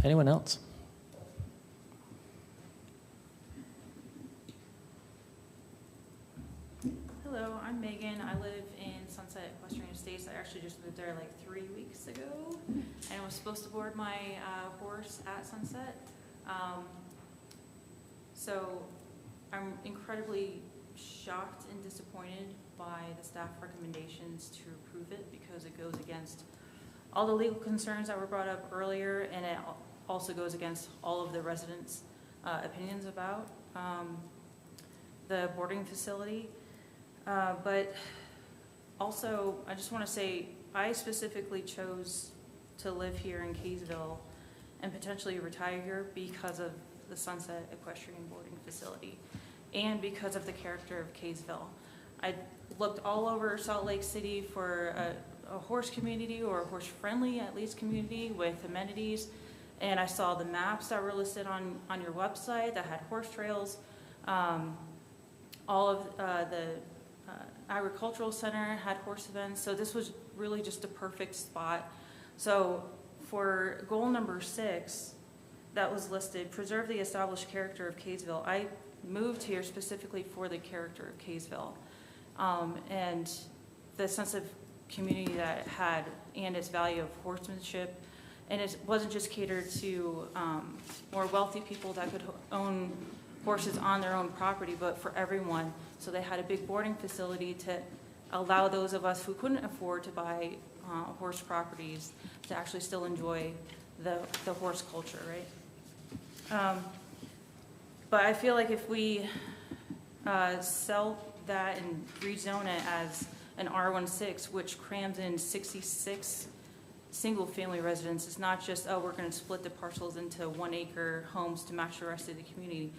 Anyone else? Hello, I'm Megan. I live in Sunset Equestrian Estates. I actually just moved there like 3 weeks ago, and I was supposed to board my horse at Sunset. So I'm incredibly shocked and disappointed by the staff recommendations to approve it, because it goes against all the legal concerns that were brought up earlier, and it also goes against all of the residents' opinions about the boarding facility. But also, I just want to say, I specifically chose to live here in Kaysville and potentially retire here because of the Sunset Equestrian Boarding Facility and because of the character of Kaysville. I looked all over Salt Lake City for a horse community, or a horse-friendly, at least, community with amenities, and I saw the maps that were listed on your website that had horse trails. All of the agricultural center had horse events, so this was really just a perfect spot. So for goal number 6 that was listed, preserve the established character of Kaysville, I moved here specifically for the character of Kaysville and the sense of community that it had, and its value of horsemanship. And it wasn't just catered to more wealthy people that could own horses on their own property, but for everyone. So they had a big boarding facility to allow those of us who couldn't afford to buy horse properties to actually still enjoy the horse culture, right? But I feel like if we sell that and rezone it as an R16, which crams in 66 single-family residents, it's not just, oh, we're going to split the parcels into 1-acre homes to match the rest of the community.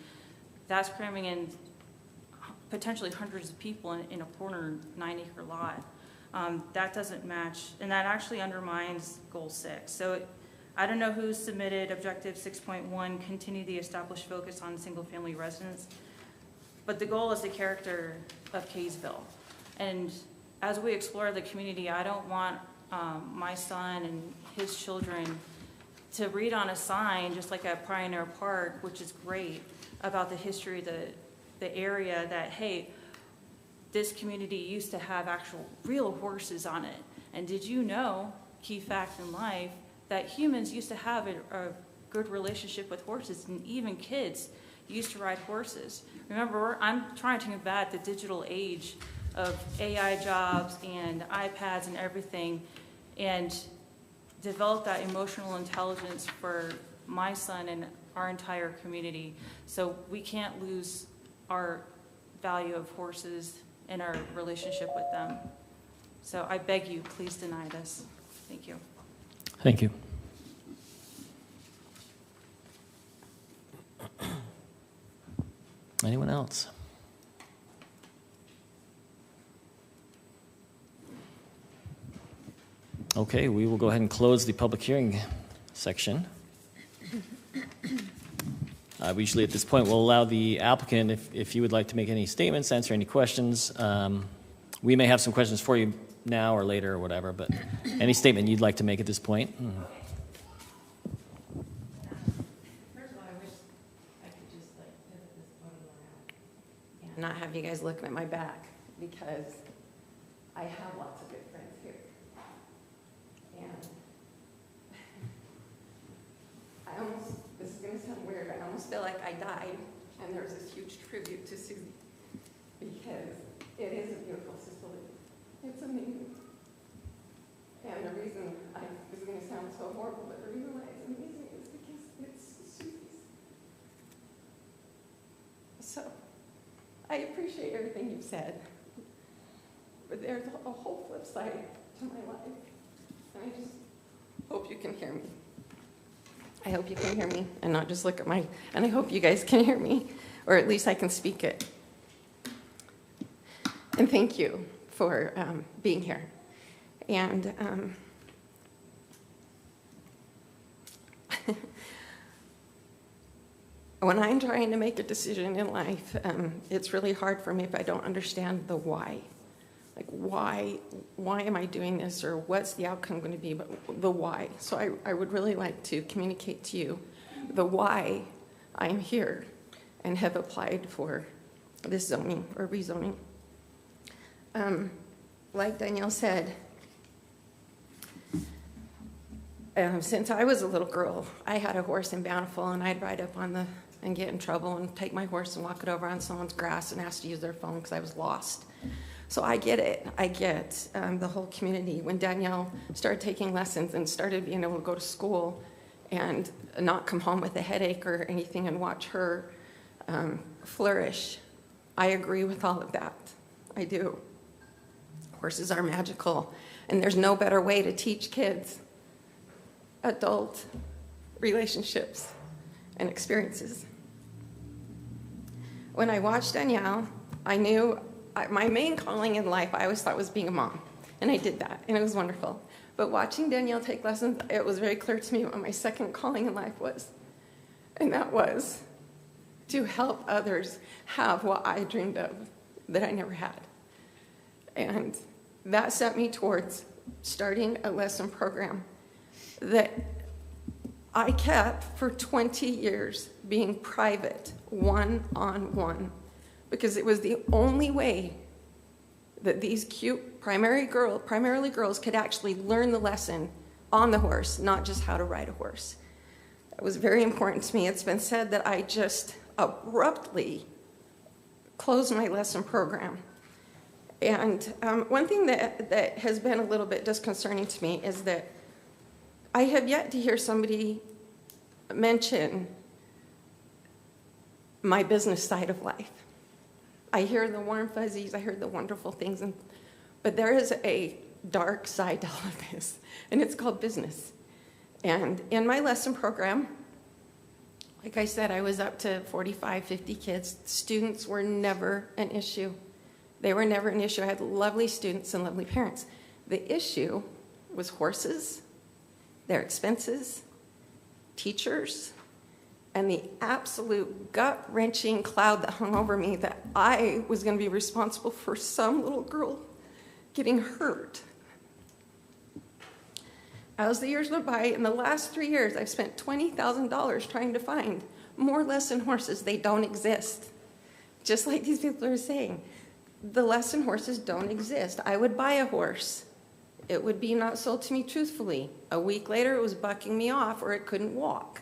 That's cramming in potentially hundreds of people in a corner 9-acre lot. That doesn't match, and that actually undermines goal 6. So I don't know who submitted objective 6.1, continue the established focus on single-family residence, but the goal is the character of Kaysville. And as we explore the community, I don't want my son and his children to read on a sign, just like at Pioneer Park, which is great, about the history of the area, that, hey, this community used to have actual real horses on it. And did you know, key fact in life, that humans used to have a good relationship with horses, and even kids used to ride horses. Remember, I'm trying to combat the digital age of AI jobs and iPads and everything, and develop that emotional intelligence for my son and our entire community. So we can't lose our value of horses and our relationship with them. So I beg you, please deny this. Thank you. Thank you. Anyone else? Okay, we will go ahead and close the public hearing section. We usually at this point will allow the applicant, if you would like to make any statements, answer any questions. We may have some questions for you now or later or whatever, but any statement you'd like to make at this point? First of all, I wish I could just like pivot this podium around and not have you guys looking at my back, because I have lots of good friends here. And I almost, this is gonna sound weird, I almost feel like I died and there's this huge tribute to Susie, because it is a beautiful facility. It's amazing. And the reason this is going to sound so horrible, but the reason why it's amazing is because it's Susie's. So, I appreciate everything you've said, but there's a whole flip side to my life. And I just hope you can hear me. I hope you can hear me and not just look at my, and I hope you guys can hear me, or at least I can speak it. And thank you for being here. And when I'm trying to make a decision in life, it's really hard for me if I don't understand the why. Like, why am I doing this, or what's the outcome going to be, but the why. So I would really like to communicate to you the why I'm here and have applied for this zoning or rezoning. Like Danielle said, since I was a little girl, I had a horse in Bountiful, and I'd ride up on and get in trouble and take my horse and walk it over on someone's grass and ask to use their phone because I was lost. So I get it. I get the whole community. When Danielle started taking lessons and started being able to go to school and not come home with a headache or anything and watch her flourish, I agree with all of that. I do. Horses are magical, and there's no better way to teach kids adult relationships and experiences. When I watched Danielle, I knew my main calling in life I always thought was being a mom, and I did that, and it was wonderful. But watching Danielle take lessons, it was very clear to me what my second calling in life was, and that was to help others have what I dreamed of that I never had. And that set me towards starting a lesson program that I kept for 20 years being private, one-on-one, because it was the only way that these cute primarily girls could actually learn the lesson on the horse, not just how to ride a horse. That was very important to me. It's been said that I just abruptly closed my lesson program. And one thing that has been a little bit disconcerting to me is that I have yet to hear somebody mention my business side of life. I hear the warm fuzzies, I hear the wonderful things, but there is a dark side to all of this, and it's called business. And in my lesson program, like I said, I was up to 45, 50 kids. Students were never an issue. They were never an issue. I had lovely students and lovely parents. The issue was horses, their expenses, teachers, and the absolute gut-wrenching cloud that hung over me that I was going to be responsible for some little girl getting hurt. As the years went by, in the last 3 years, I've spent $20,000 trying to find more lesson horses. They don't exist. Just like these people are saying, the lesson horses don't exist. I would buy a horse. It would be not sold to me truthfully. A week later, it was bucking me off or it couldn't walk.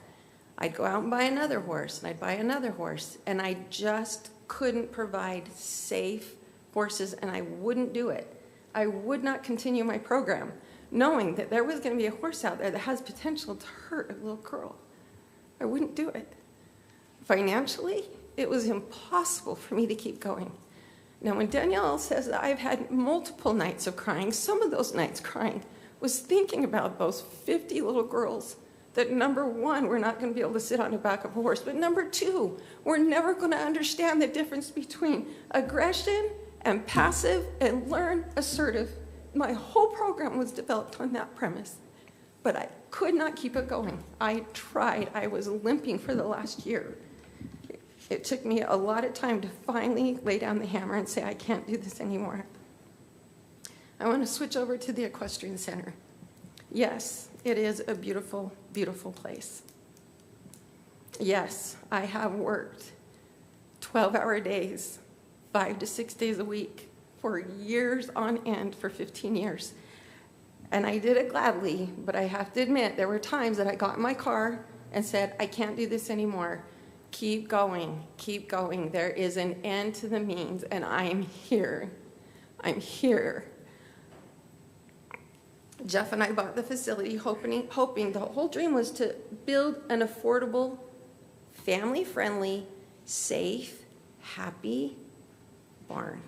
I'd go out and buy another horse, and I'd buy another horse, and I just couldn't provide safe horses, and I wouldn't do it. I would not continue my program, knowing that there was going to be a horse out there that has potential to hurt a little girl. I wouldn't do it. Financially, it was impossible for me to keep going. Now, when Danielle says that I've had multiple nights of crying, some of those nights crying was thinking about those 50 little girls that, number one, we're not going to be able to sit on the back of a horse, but number two, we're never going to understand the difference between aggression and passive and learn assertive. My whole program was developed on that premise, but I could not keep it going. I tried. I was limping for the last year. It took me a lot of time to finally lay down the hammer and say, I can't do this anymore. I want to switch over to the Equestrian Center. Yes, it is a beautiful, beautiful place. Yes, I have worked 12-hour days, 5 to 6 days a week for years on end for 15 years. And I did it gladly, but I have to admit there were times that I got in my car and said, I can't do this anymore. Keep going, keep going. There is an end to the means, and I am here. I'm here. Jeff and I bought the facility hoping the whole dream was to build an affordable, family-friendly, safe, happy barn.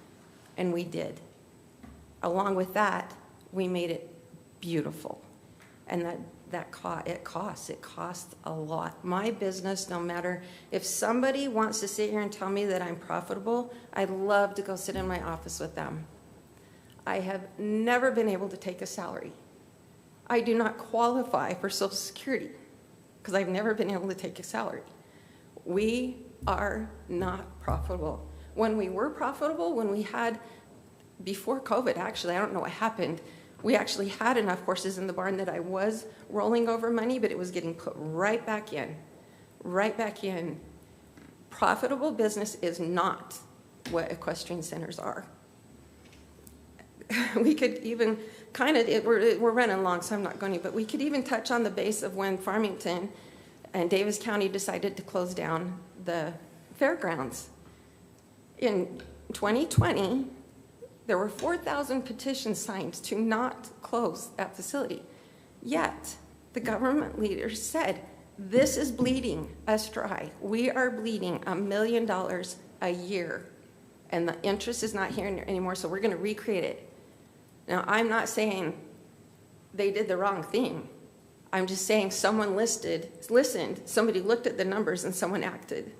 And we did. Along with that, we made it beautiful. And it costs a lot. My business, no matter if somebody wants to sit here and tell me that I'm profitable, I'd love to go sit in my office with them. I have never been able to take a salary. I do not qualify for Social Security because I've never been able to take a salary. We are not profitable. When we were profitable, when we had, before COVID actually, I don't know what happened, we actually had enough horses in the barn that I was rolling over money, but it was getting put right back in, right back in. Profitable business is not what equestrian centers are. We could even we're running long, so I'm not going to, but we could even touch on the base of when Farmington and Davis County decided to close down the fairgrounds. In 2020, there were 4,000 petitions signed to not close that facility. Yet, the government leaders said, this is bleeding us dry. We are bleeding $1 million a year, and the interest is not here anymore, so we're going to recreate it. Now, I'm not saying they did the wrong thing. I'm just saying someone listened, somebody looked at the numbers, and someone acted.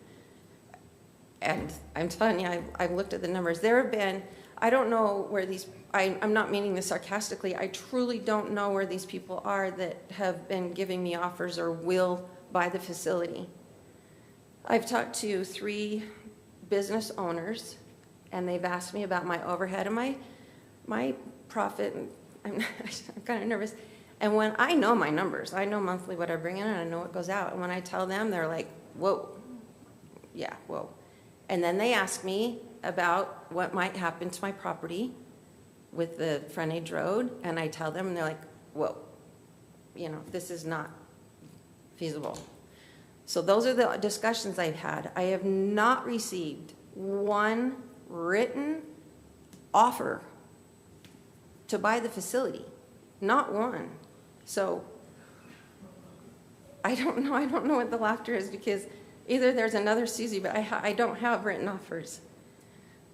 And I'm telling you, I've looked at the numbers. There have been, I don't know where these, I'm not meaning this sarcastically, I truly don't know where these people are that have been giving me offers or will buy the facility. I've talked to 3 business owners, and they've asked me about my overhead and my profit. I'm kind of nervous. And when I know my numbers, I know monthly what I bring in and I know what goes out. And when I tell them, they're like, whoa, yeah, whoa. And then they ask me about what might happen to my property with the frontage road. And I tell them, and they're like, whoa, this is not feasible. So those are the discussions I've had. I have not received one written offer to buy the facility, not one. So I don't know what the laughter is, because either there's another Susie, but I don't have written offers.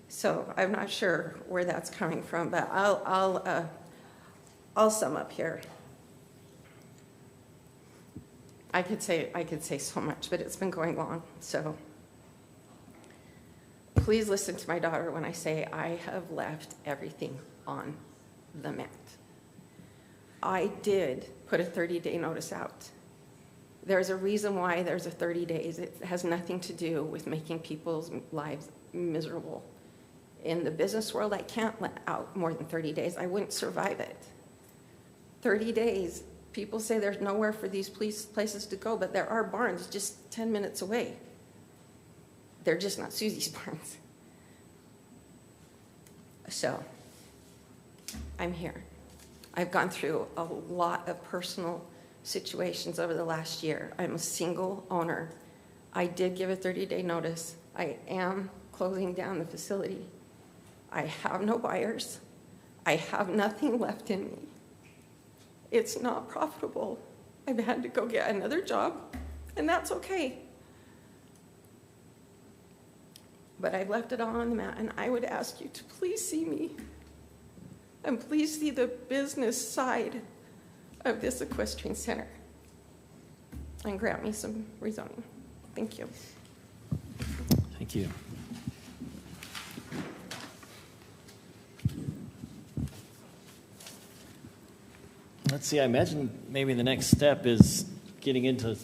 So I'm not sure where that's coming from, but I'll sum up here. I could say so much, but it's been going long. So please listen to my daughter when I say I have left everything on the mat. I did put a 30-day notice out. There's a reason why there's a 30 days. It has nothing to do with making people's lives miserable. In the business world, I can't let out more than 30 days. I wouldn't survive it. 30 days. People say there's nowhere for these places to go, but there are barns just 10 minutes away. They're just not Susie's barns. So, I'm here. I've gone through a lot of personal situations over the last year. I'm a single owner. I did give a 30-day notice. I am closing down the facility. I have no buyers. I have nothing left in me. It's not profitable. I've had to go get another job, and that's okay. But I've left it all on the mat, and I would ask you to please see me and please see the business side of this equestrian center and grant me some rezoning. Thank you. Thank you. Let's see, I imagine maybe the next step is getting into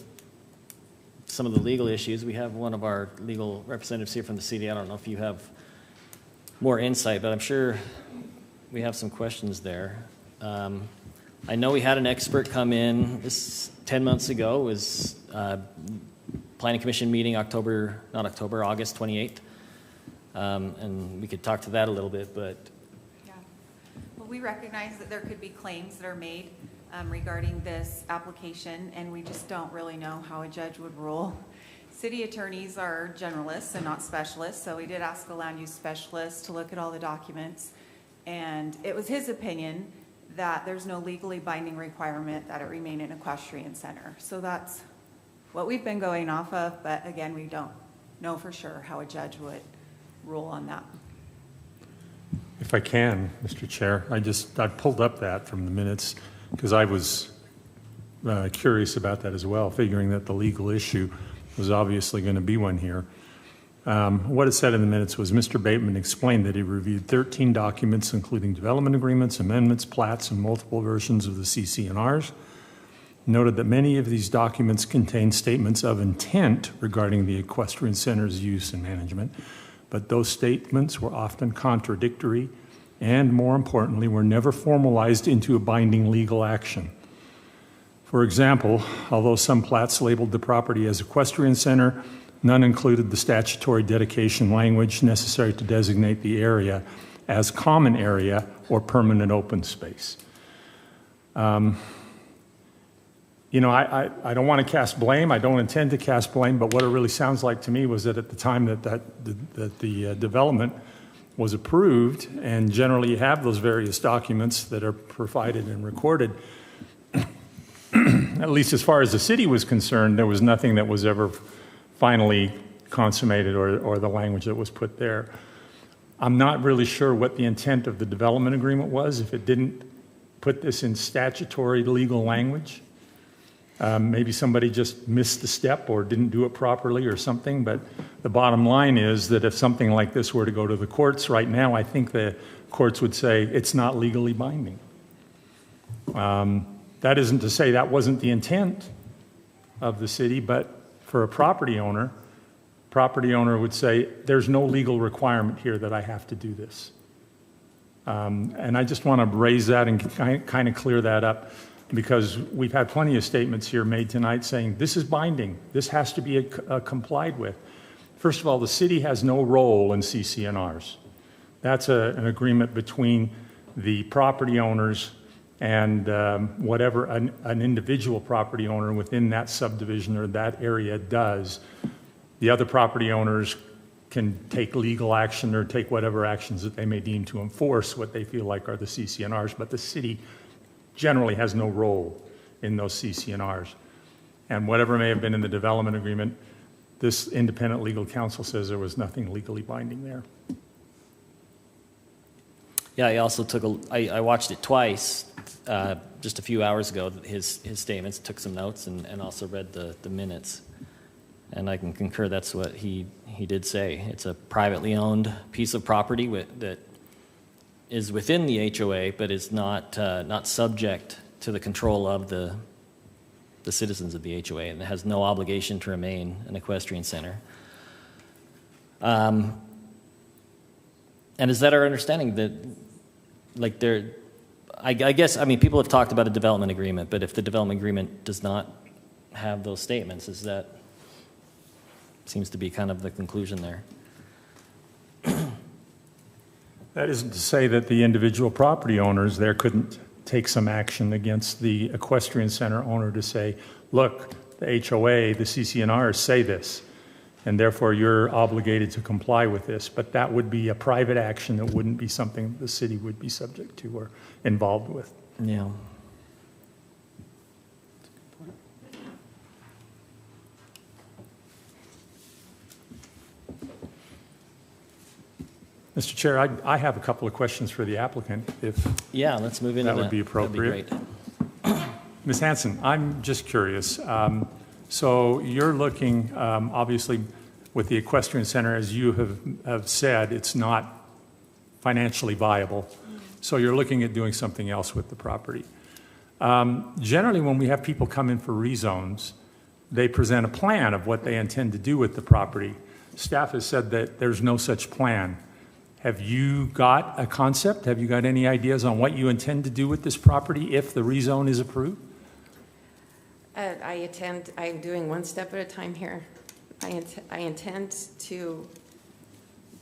some of the legal issues. We have one of our legal representatives here from the city. I don't know if you have more insight, but I'm sure we have some questions there. I know we had an expert come in this 10 months ago. It was Planning Commission meeting August 28th. And we could talk to that a little bit, but. Yeah. Well, we recognize that there could be claims that are made regarding this application, and we just don't really know how a judge would rule. City attorneys are generalists and not specialists, so we did ask a land use specialist to look at all the documents, and it was his opinion that there's no legally binding requirement that it remain an equestrian center. So that's what we've been going off of, but again, we don't know for sure how a judge would rule on that. If I can, Mr. Chair, I pulled up that from the minutes because I was curious about that as well, figuring that the legal issue was obviously going to be one here. What it said in the minutes was Mr. Bateman explained that he reviewed 13 documents, including development agreements, amendments, plats, and multiple versions of the CC&Rs. Noted that many of these documents contain statements of intent regarding the equestrian center's use and management, but those statements were often contradictory and, more importantly, were never formalized into a binding legal action. For example, although some plats labeled the property as equestrian center, none included the statutory dedication language necessary to designate the area as common area or permanent open space. You know, I don't want to cast blame. I don't intend to cast blame, but what it really sounds like to me was that at the time that the development was approved, and generally you have those various documents that are provided and recorded, at least as far as the city was concerned, there was nothing that was ever finally consummated or the language that was put there. I'm not really sure what the intent of the development agreement was, if it didn't put this in statutory legal language. Maybe somebody just missed the step or didn't do it properly or something, but the bottom line is that if something like this were to go to the courts right now, I think the courts would say it's not legally binding. That isn't to say that wasn't the intent of the city, but for a property owner would say there's no legal requirement here that I have to do this. And I just want to raise that and kind of clear that up, because we've had plenty of statements here made tonight saying this is binding, this has to be complied with. First of all, the city has no role in CC&Rs. That's an agreement between the property owners and whatever an individual property owner within that subdivision or that area does. The other property owners can take legal action or take whatever actions that they may deem to enforce what they feel like are the CC&Rs, but the city generally has no role in those CC&Rs. And whatever may have been in the development agreement, this independent legal counsel says there was nothing legally binding there. Yeah, I also I watched it twice, just a few hours ago, his statements, took some notes and also read the minutes. And I can concur that's what he did say. It's a privately owned piece of property that is within the HOA, but is not subject to the control of the citizens of the HOA, and it has no obligation to remain an equestrian center. And is that our understanding that, like, I guess, I mean, people have talked about a development agreement, but if the development agreement does not have those statements, seems to be kind of the conclusion there. That isn't to say that the individual property owners there couldn't take some action against the equestrian center owner to say, look, the HOA, the CCNRs say this, and therefore you're obligated to comply with this. But that would be a private action that wouldn't be something the city would be subject to or involved with. Yeah. Mr. Chair, I have a couple of questions for the applicant, if yeah, let's move into that would be appropriate. That'd be great. Ms. Hanson, I'm just curious. So you're looking, obviously, with the equestrian center, as you have said, it's not financially viable. So you're looking at doing something else with the property. Generally, when we have people come in for rezones, they present a plan of what they intend to do with the property. Staff has said that there's no such plan. Have you got a concept? Have you got any ideas on what you intend to do with this property if the rezone is approved? I'm doing one step at a time here. I intend to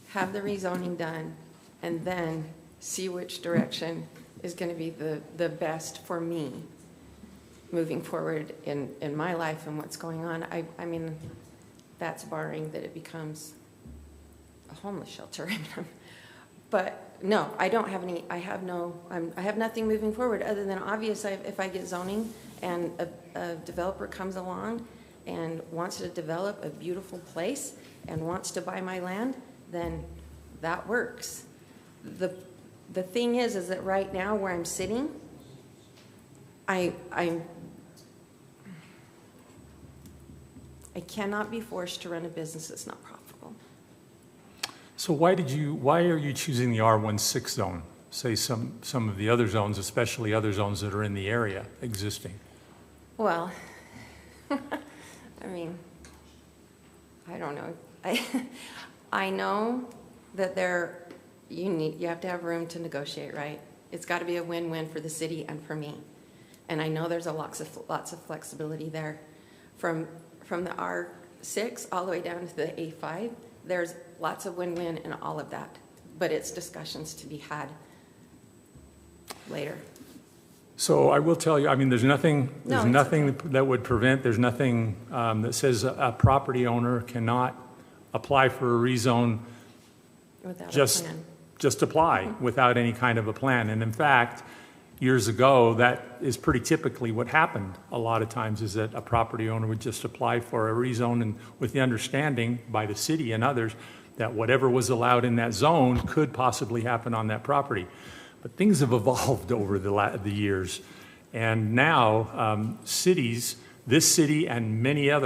have the rezoning done and then see which direction is going to be the best for me moving forward in my life and what's going on. I mean, that's barring that it becomes a homeless shelter. But no, I don't have any, I have nothing moving forward other than obviously if I get zoning and a developer comes along and wants to develop a beautiful place and wants to buy my land, then that works. The thing is that right now where I'm sitting, I cannot be forced to run a business that's not profitable. So why are you choosing the R16 zone? Say some of the other zones, especially other zones that are in the area existing. Well, I mean, I don't know. I know that you have to have room to negotiate, right? It's got to be a win-win for the city and for me. And I know there's lots of flexibility there. From the R6 all the way down to the A5, there's lots of win-win in all of that. But it's discussions to be had later. So I will tell you, I mean, there's nothing that would prevent, there's nothing that says a property owner cannot apply for a rezone without just apply without any kind of a plan. And in fact, years ago, that is pretty typically what happened. A lot of times is that a property owner would just apply for a rezone and with the understanding by the city and others that whatever was allowed in that zone could possibly happen on that property. But things have evolved over the years. And now cities, this city and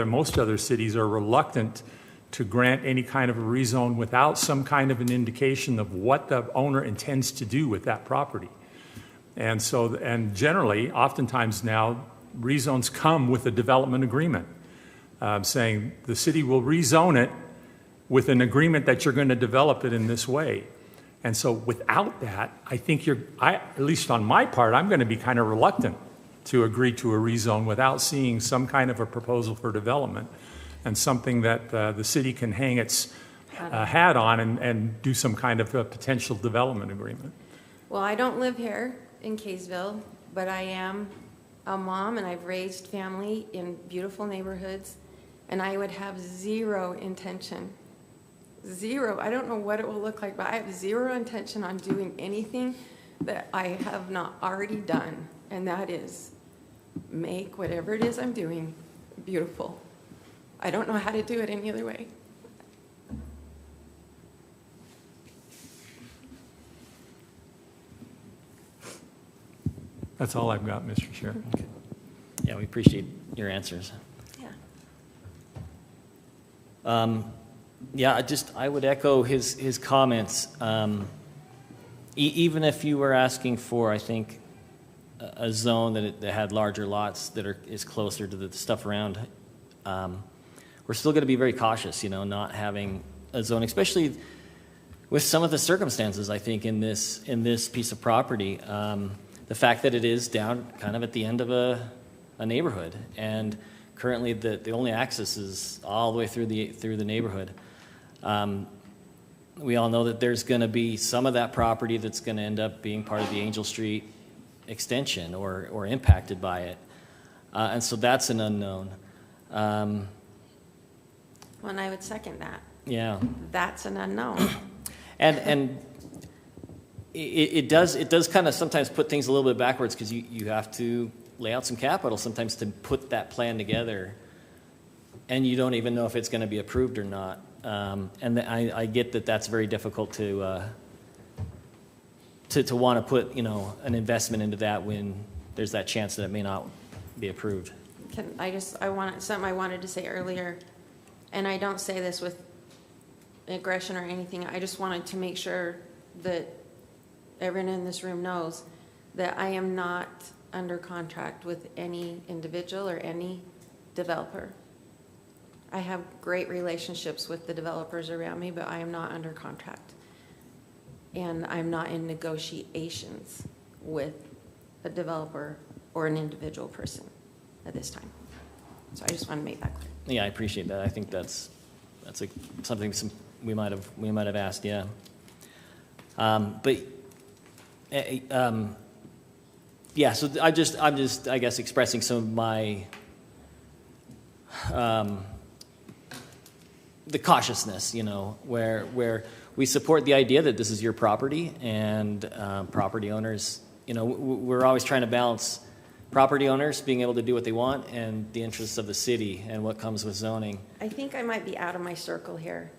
most other cities are reluctant to grant any kind of a rezone without some kind of an indication of what the owner intends to do with that property. And so, and generally, oftentimes now, rezones come with a development agreement saying the city will rezone it with an agreement that you're going to develop it in this way. And so without that, I think at least on my part, I'm going to be kind of reluctant to agree to a rezone without seeing some kind of a proposal for development and something that the city can hang its hat on and do some kind of a potential development agreement. Well, I don't live here in Kaysville, but I am a mom and I've raised family in beautiful neighborhoods, and I would have zero intention, I don't know what it will look like, but I have zero intention on doing anything that I have not already done, and that is make whatever it is I'm doing beautiful. I don't know how to do it any other way. That's all I've got, Mr. Chair. Okay. Yeah, we appreciate your answers. Yeah. Yeah, I would echo his comments. Even if you were asking for, I think, a zone that had larger lots is closer to the stuff around, we're still going to be very cautious, not having a zone, especially with some of the circumstances, I think, in this piece of property. The fact that it is down kind of at the end of a neighborhood, and currently the only access is all the way through the neighborhood. We all know that there's going to be some of that property that's going to end up being part of the Angel Street extension or impacted by it. And so that's an unknown. Well, I would second that. Yeah. That's an unknown. And it does kind of sometimes put things a little bit backwards, because you have to lay out some capital sometimes to put that plan together, and you don't even know if it's going to be approved or not. And I get that that's very difficult to want to put an investment into that when there's that chance that it may not be approved. Something I wanted to say earlier, and I don't say this with aggression or anything. I just wanted to make sure that everyone in this room knows that I am not under contract with any individual or any developer. I have great relationships with the developers around me, but I am not under contract. And I'm not in negotiations with a developer or an individual person at this time. So I just want to make that clear. Yeah, I appreciate that. I think that's something we might have asked. Yeah. But yeah. So I'm just I guess expressing some of my the cautiousness, where we support the idea that this is your property, and property owners, we're always trying to balance property owners being able to do what they want and the interests of the city and what comes with zoning. I think I might be out of my circle here.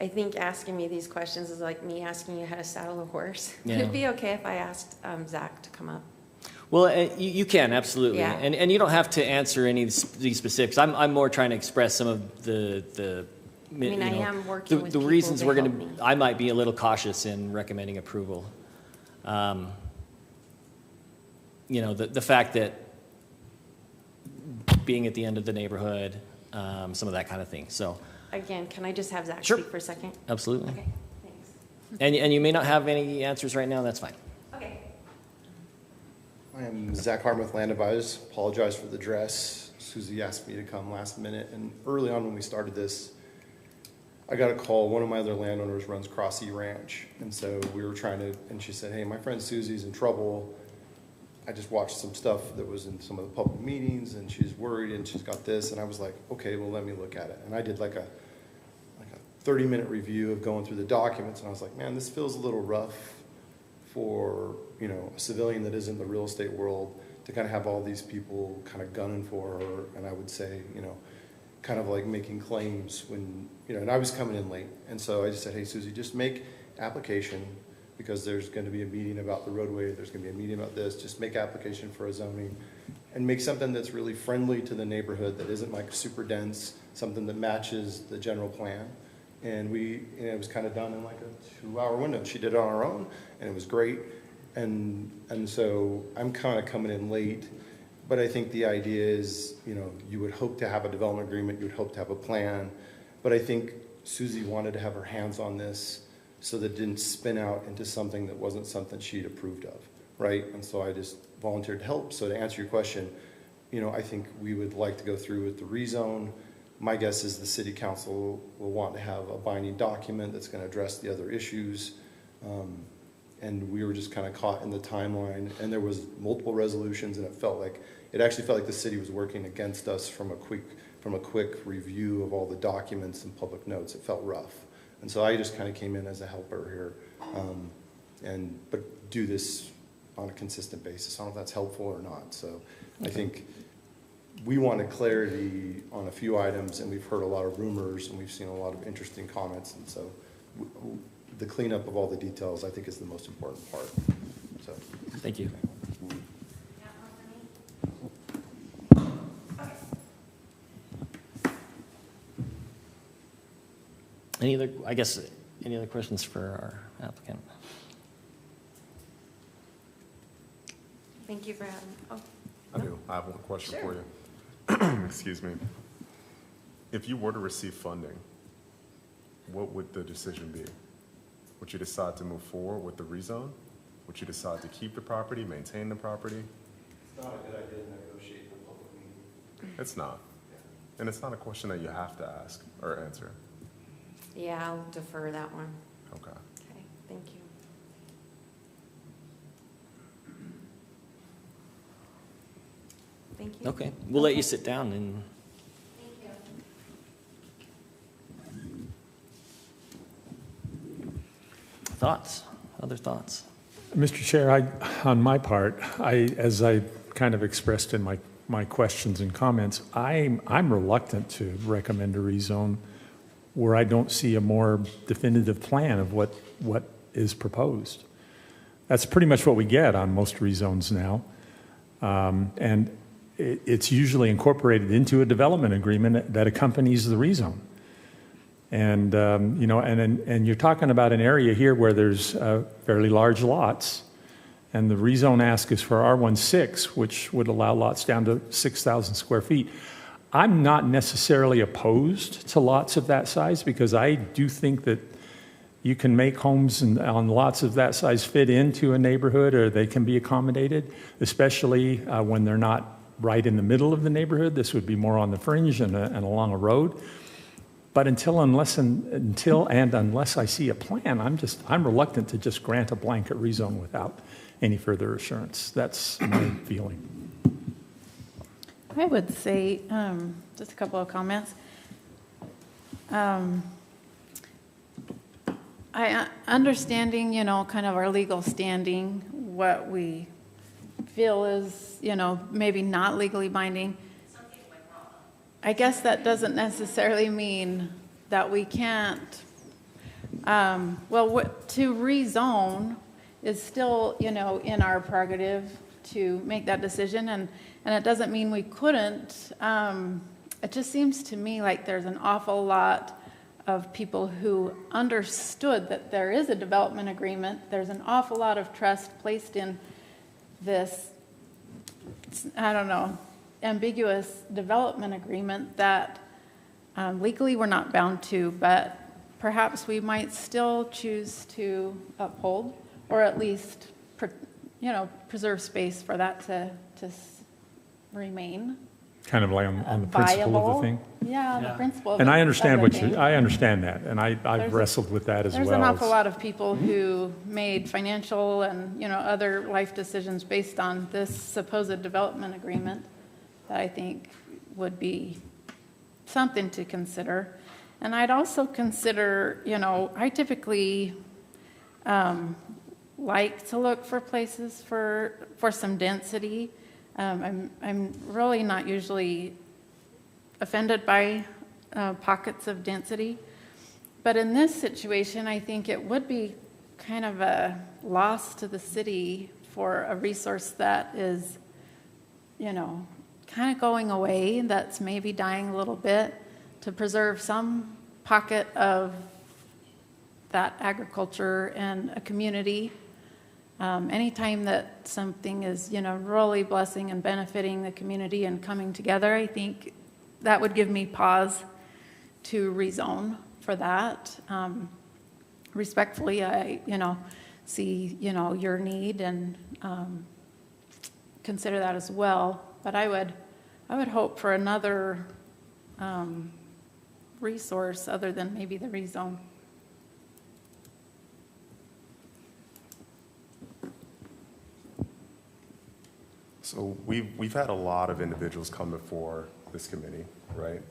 I think asking me these questions is like me asking you how to saddle a horse. Yeah. Would it be okay if I asked Zach to come up? Well, you can, absolutely. Yeah. And you don't have to answer any of these specifics. I'm more trying to express some of the I am working with the people reasons to we're help going me. to. I might be a little cautious in recommending approval. The fact that being at the end of the neighborhood, some of that kind of thing. So. Again, can I just have Zach Sure. speak for a second? Absolutely. Okay, thanks. And you may not have any answers right now. That's fine. Okay. I am Zach Harmuth, Land Advisors. Apologize for the dress. Susie asked me to come last minute, and early on when we started this, I got a call. One of my other landowners runs Crossy Ranch, and so we were and she said, hey, my friend Susie's in trouble. I just watched some stuff that was in some of the public meetings, and she's worried, and she's got this, and I was like, okay, well, let me look at it. And I did like a 30-minute review of going through the documents, and I was like, man, this feels a little rough for, a civilian that is in the real estate world to kind of have all these people kind of gunning for her, and I would say, kind of like making claims when, and I was coming in late. And so I just said, hey, Susie, just make application, because there's going to be a meeting about the roadway, there's going to be a meeting about this, just make application for a zoning, and make something that's really friendly to the neighborhood, that isn't like super dense, something that matches the general plan. And it was kind of done in like a 2-hour window. She did it on her own, and it was great. And so I'm kind of coming in late, but I think the idea is, you would hope to have a development agreement, you would hope to have a plan, but I think Susie wanted to have her hands on this so that it didn't spin out into something that wasn't something she'd approved of, right? And so I just volunteered to help. So to answer your question, I think we would like to go through with the rezone. My guess is the city council will want to have a binding document that's going to address the other issues. And we were just kind of caught in the timeline, and there was multiple resolutions, and it actually felt like the city was working against us from a quick review of all the documents and public notes. It felt rough. And so I just kind of came in as a helper here, but do this on a consistent basis. I don't know if that's helpful or not. So I think we wanted clarity on a few items, and we've heard a lot of rumors, and we've seen a lot of interesting comments. And so the cleanup of all the details, I think, is the most important part. So thank you. Any other questions for our applicant? Thank Thank you for having me. Oh, I do. I have one question Sure. for you. Excuse me. If you were to receive funding, what would the decision be? Would you decide to move forward with the rezone? Would you decide to keep the property, maintain the property? It's not a good idea to negotiate in a public meeting. It's not. And it's not a question that you have to ask or answer. Yeah, I'll defer that one. Okay. Okay, thank you. Thank you. Okay, we'll let you sit down and. Thoughts? Other thoughts? Mr. Chair, on my part, as I kind of expressed in my questions and comments, I'm reluctant to recommend a rezone where I don't see a more definitive plan of what is proposed. That's pretty much what we get on most rezones now. And it's usually incorporated into a development agreement that accompanies the rezone. And, you know, and you're talking about an area here where there's fairly large lots. And the rezone ask is for R16, which would allow lots down to 6,000 square feet. I'm not necessarily opposed to lots of that size because I do think that you can make homes on lots of that size fit into a neighborhood, or they can be accommodated, especially when they're not right in the middle of the neighborhood. This would be more on the fringe and along a road. But until and unless I see a plan, I'm reluctant to just grant a blanket rezone without any further assurance. That's my feeling. I would say, just a couple of comments. Understanding, you know, kind of our legal standing, what we feel is, you know, maybe not legally binding. I guess that doesn't necessarily mean that we can't, to rezone is still, you know, in our prerogative to make that decision, and it doesn't mean we couldn't. It just seems to me like there's an awful lot of people who understood that there is a development agreement. There's an awful lot of trust placed in this, I don't know, ambiguous development agreement that legally we're not bound to, but perhaps we might still choose to uphold, or at least, you know, preserve space for that to remain. Kind of like on the principle of the thing. Yeah, the principle of And it, I understand of the thing. I understand that, and I've wrestled with that as well. There's an awful lot of people who made financial and, you know, other life decisions based on this supposed development agreement that I think would be something to consider. And I'd also consider, you know, I typically like to look for places for some density. I'm really not usually offended by pockets of density. But in this situation, I think it would be kind of a loss to the city for a resource that is, you know, kind of going away, that's maybe dying a little bit, to preserve some pocket of that agriculture and a community. Anytime that something is, you know, really blessing and benefiting the community and coming together, I think that would give me pause to rezone for that. Respectfully, I, you know, see, you know, your need and consider that as well. But I would hope for another resource other than maybe the rezone. So we've had a lot of individuals come before this committee, right?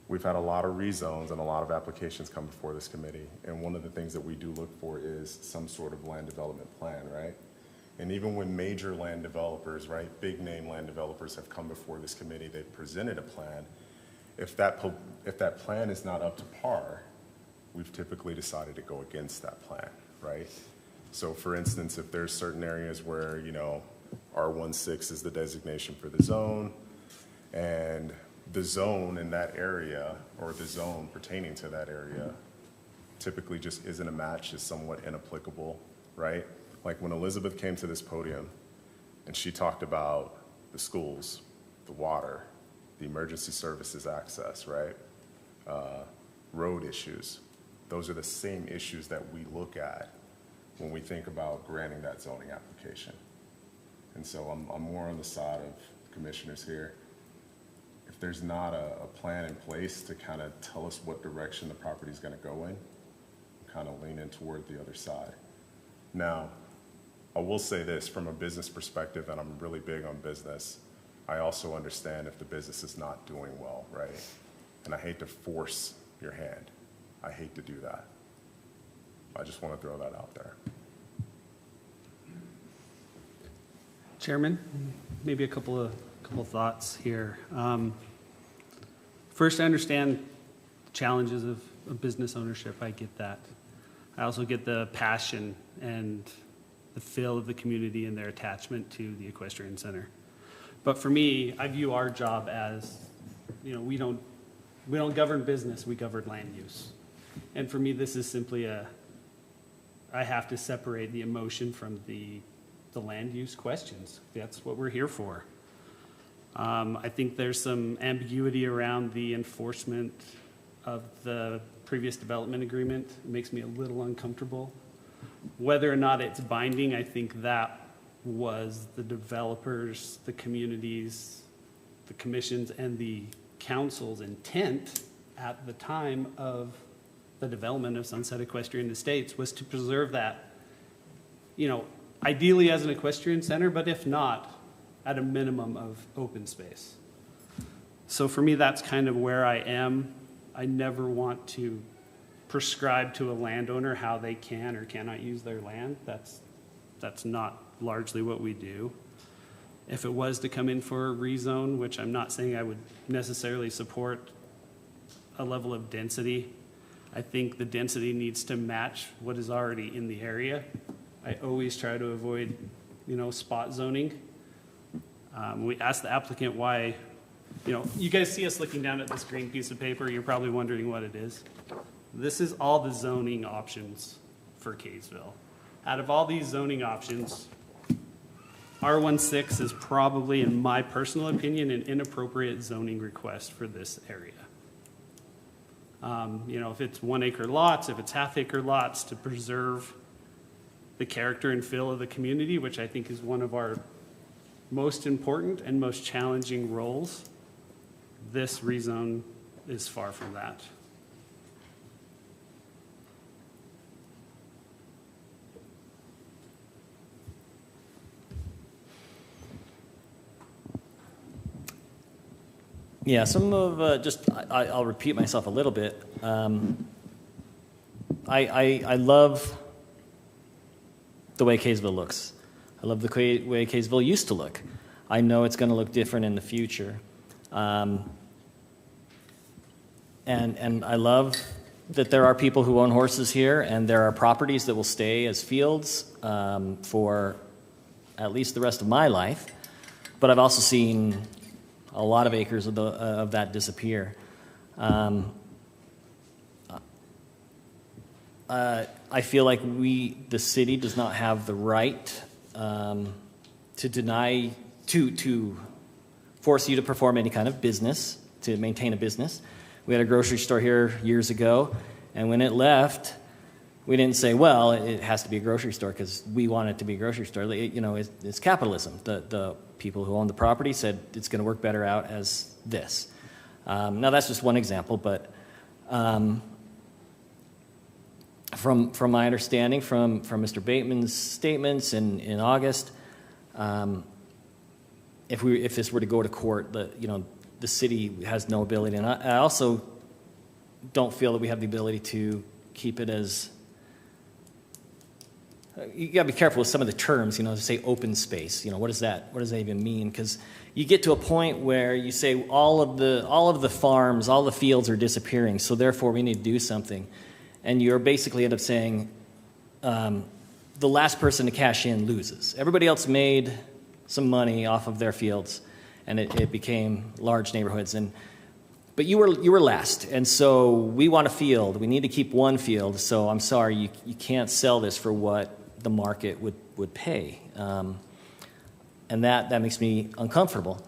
We've had a lot of rezones and a lot of applications come before this committee. And one of the things that we do look for is some sort of land development plan, right? And even when major land developers, right, big name land developers have come before this committee, they've presented a plan. If that plan is not up to par, we've typically decided to go against that plan, right? So for instance, if there's certain areas where, you know, R16 is the designation for the zone, and the zone in that area, or the zone pertaining to that area, typically just isn't a match, is somewhat inapplicable, right? Like when Elizabeth came to this podium And she talked about the schools, the water, the emergency services access, right? Road issues. Those are the same issues that we look at when we think about granting that zoning application. And so I'm more on the side of commissioners here. If there's not a plan in place to kind of tell us what direction the property is going to go in, kind of lean in toward the other side. Now, I will say this from a business perspective, and I'm really big on business, I also understand if the business is not doing well, right? And I hate to force your hand. I hate to do that. I just want to throw that out there. Chairman, maybe a couple of thoughts here. First, I understand the challenges of business ownership. I get that. I also get the passion and the feel of the community and their attachment to the equestrian center. But for me, I view our job as, you know, we don't govern business, we govern land use. And for me, this is simply I have to separate the emotion from the land use questions. That's what we're here for. I think there's some ambiguity around the enforcement of the previous development agreement. It makes me a little uncomfortable. Whether or not it's binding, I think that was the developers, the communities, the commissions, and the council's intent at the time of the development of Sunset Equestrian Estates, was to preserve that, you know, ideally as an equestrian center, but if not, at a minimum of open space. So for me, that's kind of where I am. I never want to prescribe to a landowner how they can or cannot use their land. That's not largely what we do. If it was to come in for a rezone, which I'm not saying I would necessarily support a level of density, I think the density needs to match what is already in the area. I always try to avoid, you know, spot zoning. We asked the applicant why, you know, you guys see us looking down at this green piece of paper, you're probably wondering what it is. This is all the zoning options for Kaysville. Out of all these zoning options, R16 is probably, in my personal opinion, an inappropriate zoning request for this area. You know, if it's 1 acre lots, if it's half-acre lots, to preserve the character and feel of the community, which I think is one of our most important and most challenging roles, this rezone is far from that. Yeah, some of, I'll repeat myself a little bit. I love the way Kaysville looks. I love the way Kaysville used to look. I know it's going to look different in the future. And I love that there are people who own horses here, and there are properties that will stay as fields for at least the rest of my life. But I've also seen a lot of acres of that disappear. I feel like the city does not have the right to deny, to force you to perform any kind of business, to maintain a business. We had a grocery store here years ago, and when it left, we didn't say, well, it has to be a grocery store because we want it to be a grocery store. You know, it's capitalism. The people who own the property said it's going to work better out as this. Now, that's just one example, but from my understanding, from Mr. Bateman's statements in August, if this were to go to court, the city has no ability, and I also don't feel that we have the ability to keep it as. You got to be careful with some of the terms, to say open space. What does that even mean? Because you get to a point where you say all of the farms, all the fields are disappearing, so therefore we need to do something. And you're basically end up saying the last person to cash in loses. Everybody else made some money off of their fields, and it became large neighborhoods. But you were last, and so we want a field. We need to keep one field, so I'm sorry, you can't sell this for what the market would pay. And that makes me uncomfortable.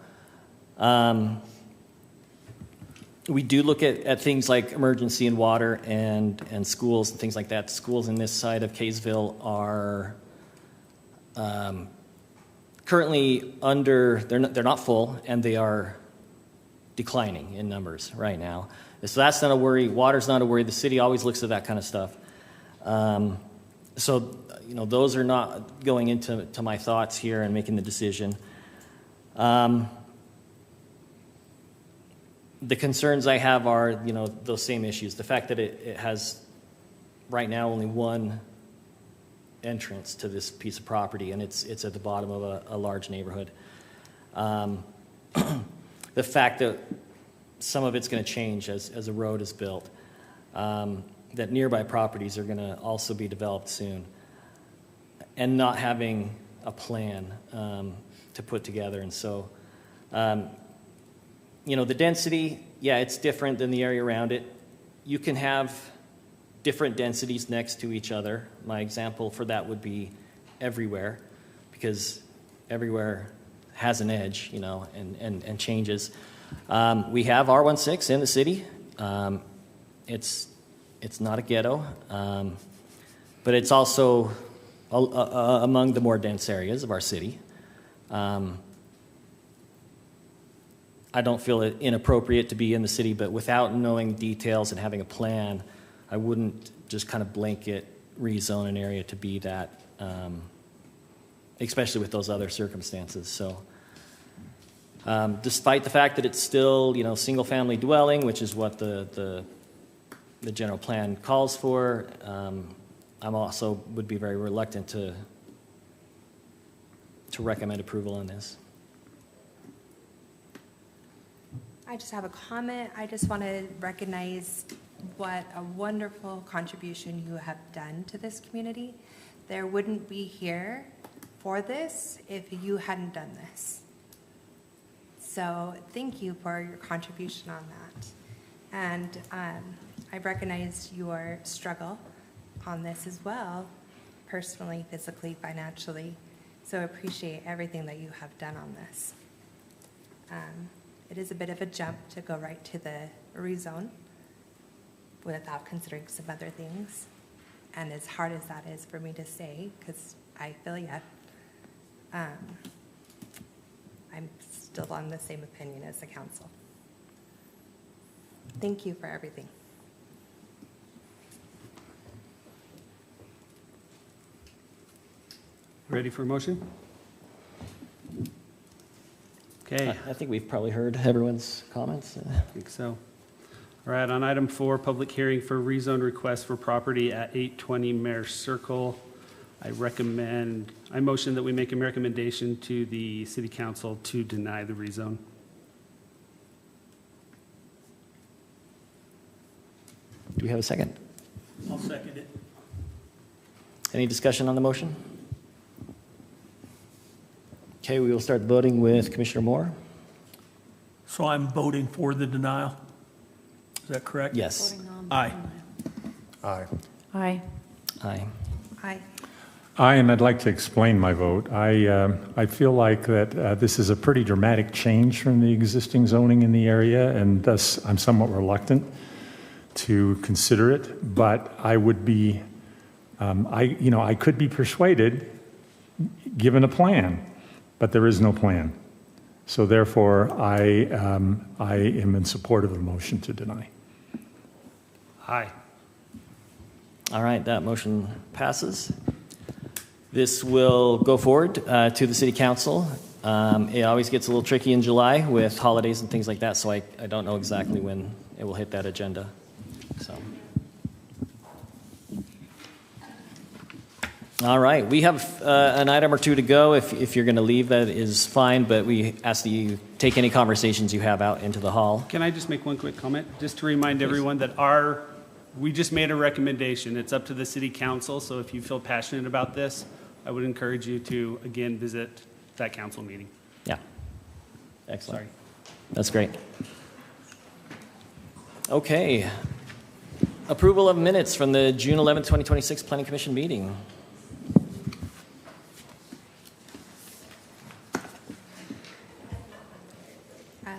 We do look at things like emergency and water and schools and things like that. Schools in this side of Kaysville are currently they're not full, and they are declining in numbers right now. So that's not a worry. Water's not a worry. The city always looks at that kind of stuff. So, those are not going into my thoughts here and making the decision. The concerns I have are, those same issues. The fact that it has right now only one entrance to this piece of property, and it's at the bottom of a large neighborhood. The fact that some of it's going to change as a road is built, that nearby properties are going to also be developed soon, and not having a plan to put together. And so, the density, it's different than the area around it. You can have different densities next to each other. My example for that would be everywhere, because everywhere has an edge, and changes. We have R16 in the city. It's not a ghetto, but it's also among the more dense areas of our city. I don't feel it inappropriate to be in the city, but without knowing details and having a plan, I wouldn't just kind of blanket rezone an area to be that, especially with those other circumstances. So despite the fact that it's still, single-family dwelling, which is what the general plan calls for, I'm also would be very reluctant to recommend approval on this. I just have a comment. I just want to recognize what a wonderful contribution you have done to this community. There wouldn't be here for this if you hadn't done this. So thank you for your contribution on that. And I recognize your struggle on this as well, personally, physically, financially. So I appreciate everything that you have done on this. It is a bit of a jump to go right to the rezone without considering some other things. And as hard as that is for me to say, because I feel yet, I'm still on the same opinion as the council. Thank you for everything. Ready for a motion? Okay. I think we've probably heard everyone's comments. I think so. All right, on item 4, public hearing for rezone request for property at 820 Mare Circle. I motion that we make a recommendation to the city council to deny the rezone. Do we have a second? I'll second it. Any discussion on the motion? Okay, we will start voting with Commissioner Moore. So I'm voting for the denial. Is that correct? Yes. Aye. Aye. Aye. Aye. Aye. Aye, and I'd like to explain my vote. I feel like that this is a pretty dramatic change from the existing zoning in the area, and thus I'm somewhat reluctant to consider it. But I would be, I could be persuaded given a plan, but there is no plan. So therefore, I am in support of the motion to deny. Aye. All right, that motion passes. This will go forward to the city council. It always gets a little tricky in July with holidays and things like that, so I don't know exactly when it will hit that agenda. So. All right, we have an item or two to go. If you're going to leave, that is fine, but we ask that you take any conversations you have out into the hall. Can I just make one quick comment? Just to remind everyone that we just made a recommendation. It's up to the city council, so if you feel passionate about this, I would encourage you to, again, visit that council meeting. Yeah. Excellent. Sorry. That's great. Okay. Approval of minutes from the June 11th, 2026 Planning Commission meeting.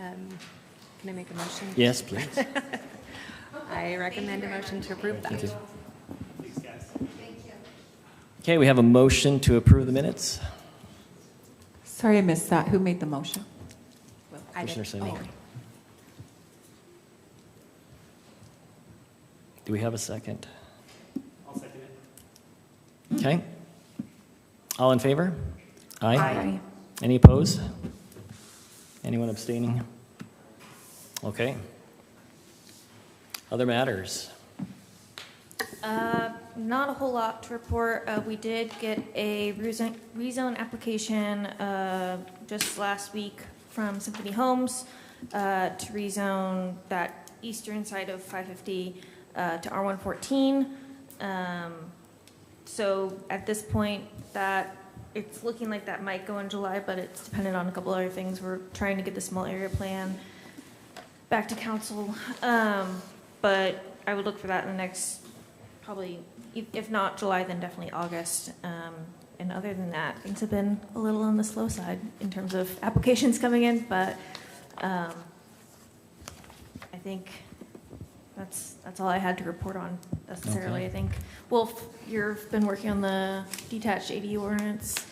Can I make a motion? Yes, please. I recommend a motion to approve that. Thank you. Okay, we have a motion to approve the minutes. Sorry, I missed that. Who made the motion? I did. Commissioner Sami. Do we have a second? I'll second it. Okay. All in favor? Aye. Aye. Any opposed? Anyone abstaining? Okay. Other matters? Not a whole lot to report. We did get a rezone application just last week from Symphony Homes to rezone that eastern side of 550 to R114. So at this point, that it's looking like that might go in July, but it's dependent on a couple other things. We're trying to get the small area plan back to council, but I would look for that in the next, probably, if not July, then definitely August. And other than that, things have been a little on the slow side in terms of applications coming in, but I think that's all I had to report on necessarily. Okay. I think, Wolf, you've been working on the detached ADU ordinance,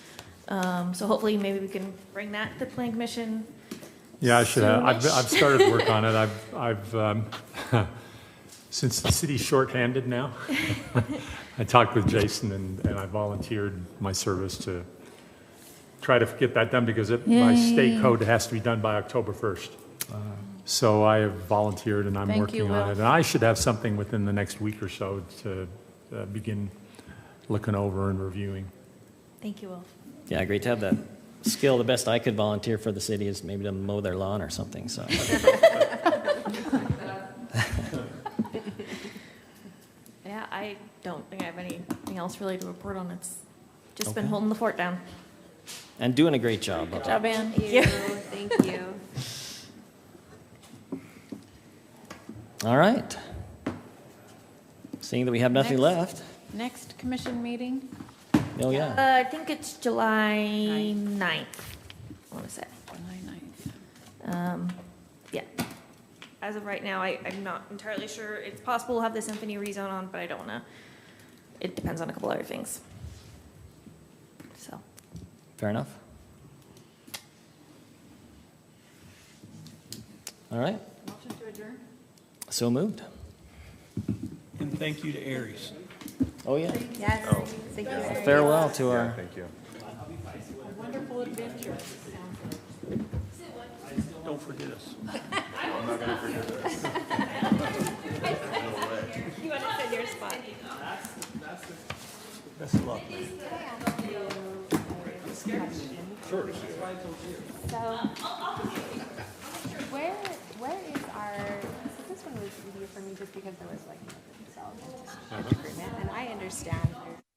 so hopefully maybe we can bring that to the Plan Commission. Yeah, I should have. I've soonish. started work on it. I've since the city's shorthanded now, I talked with Jason and I volunteered my service to try to get that done because by state Yay. code, it has to be done by October 1st. So I have volunteered and I'm Thank working you, on Will. it. And I should have something within the next week or so to begin looking over and reviewing. Thank you, Wolf. Yeah, great to have that skill. The best I could volunteer for the city is maybe to mow their lawn or something, so. Yeah, I don't think I have anything else really to report on. It's just been Okay. holding the fort down. And doing a great job. Good job, Ann. Thank you. Thank you. All right. Seeing that we have nothing Next. left. Next commission meeting? Oh, yeah. I think it's July 9th, I want to say. July 9th. Yeah. As of right now, I'm not entirely sure. It's possible we'll have the symphony rezone on, but I don't know. It depends on a couple other things. So. Fair enough. All right. Motion to adjourn? So moved. And thank you to Aries. Oh, yeah. Yes. Thank you. Erin. Farewell to our. Thank you. A wonderful adventure. Don't forget us. I'm not going to forget this. You want to sit in your spot? Best of luck. Sure. So, where is our, so this one was easier for me just because there was like, the agreement, and I understand there's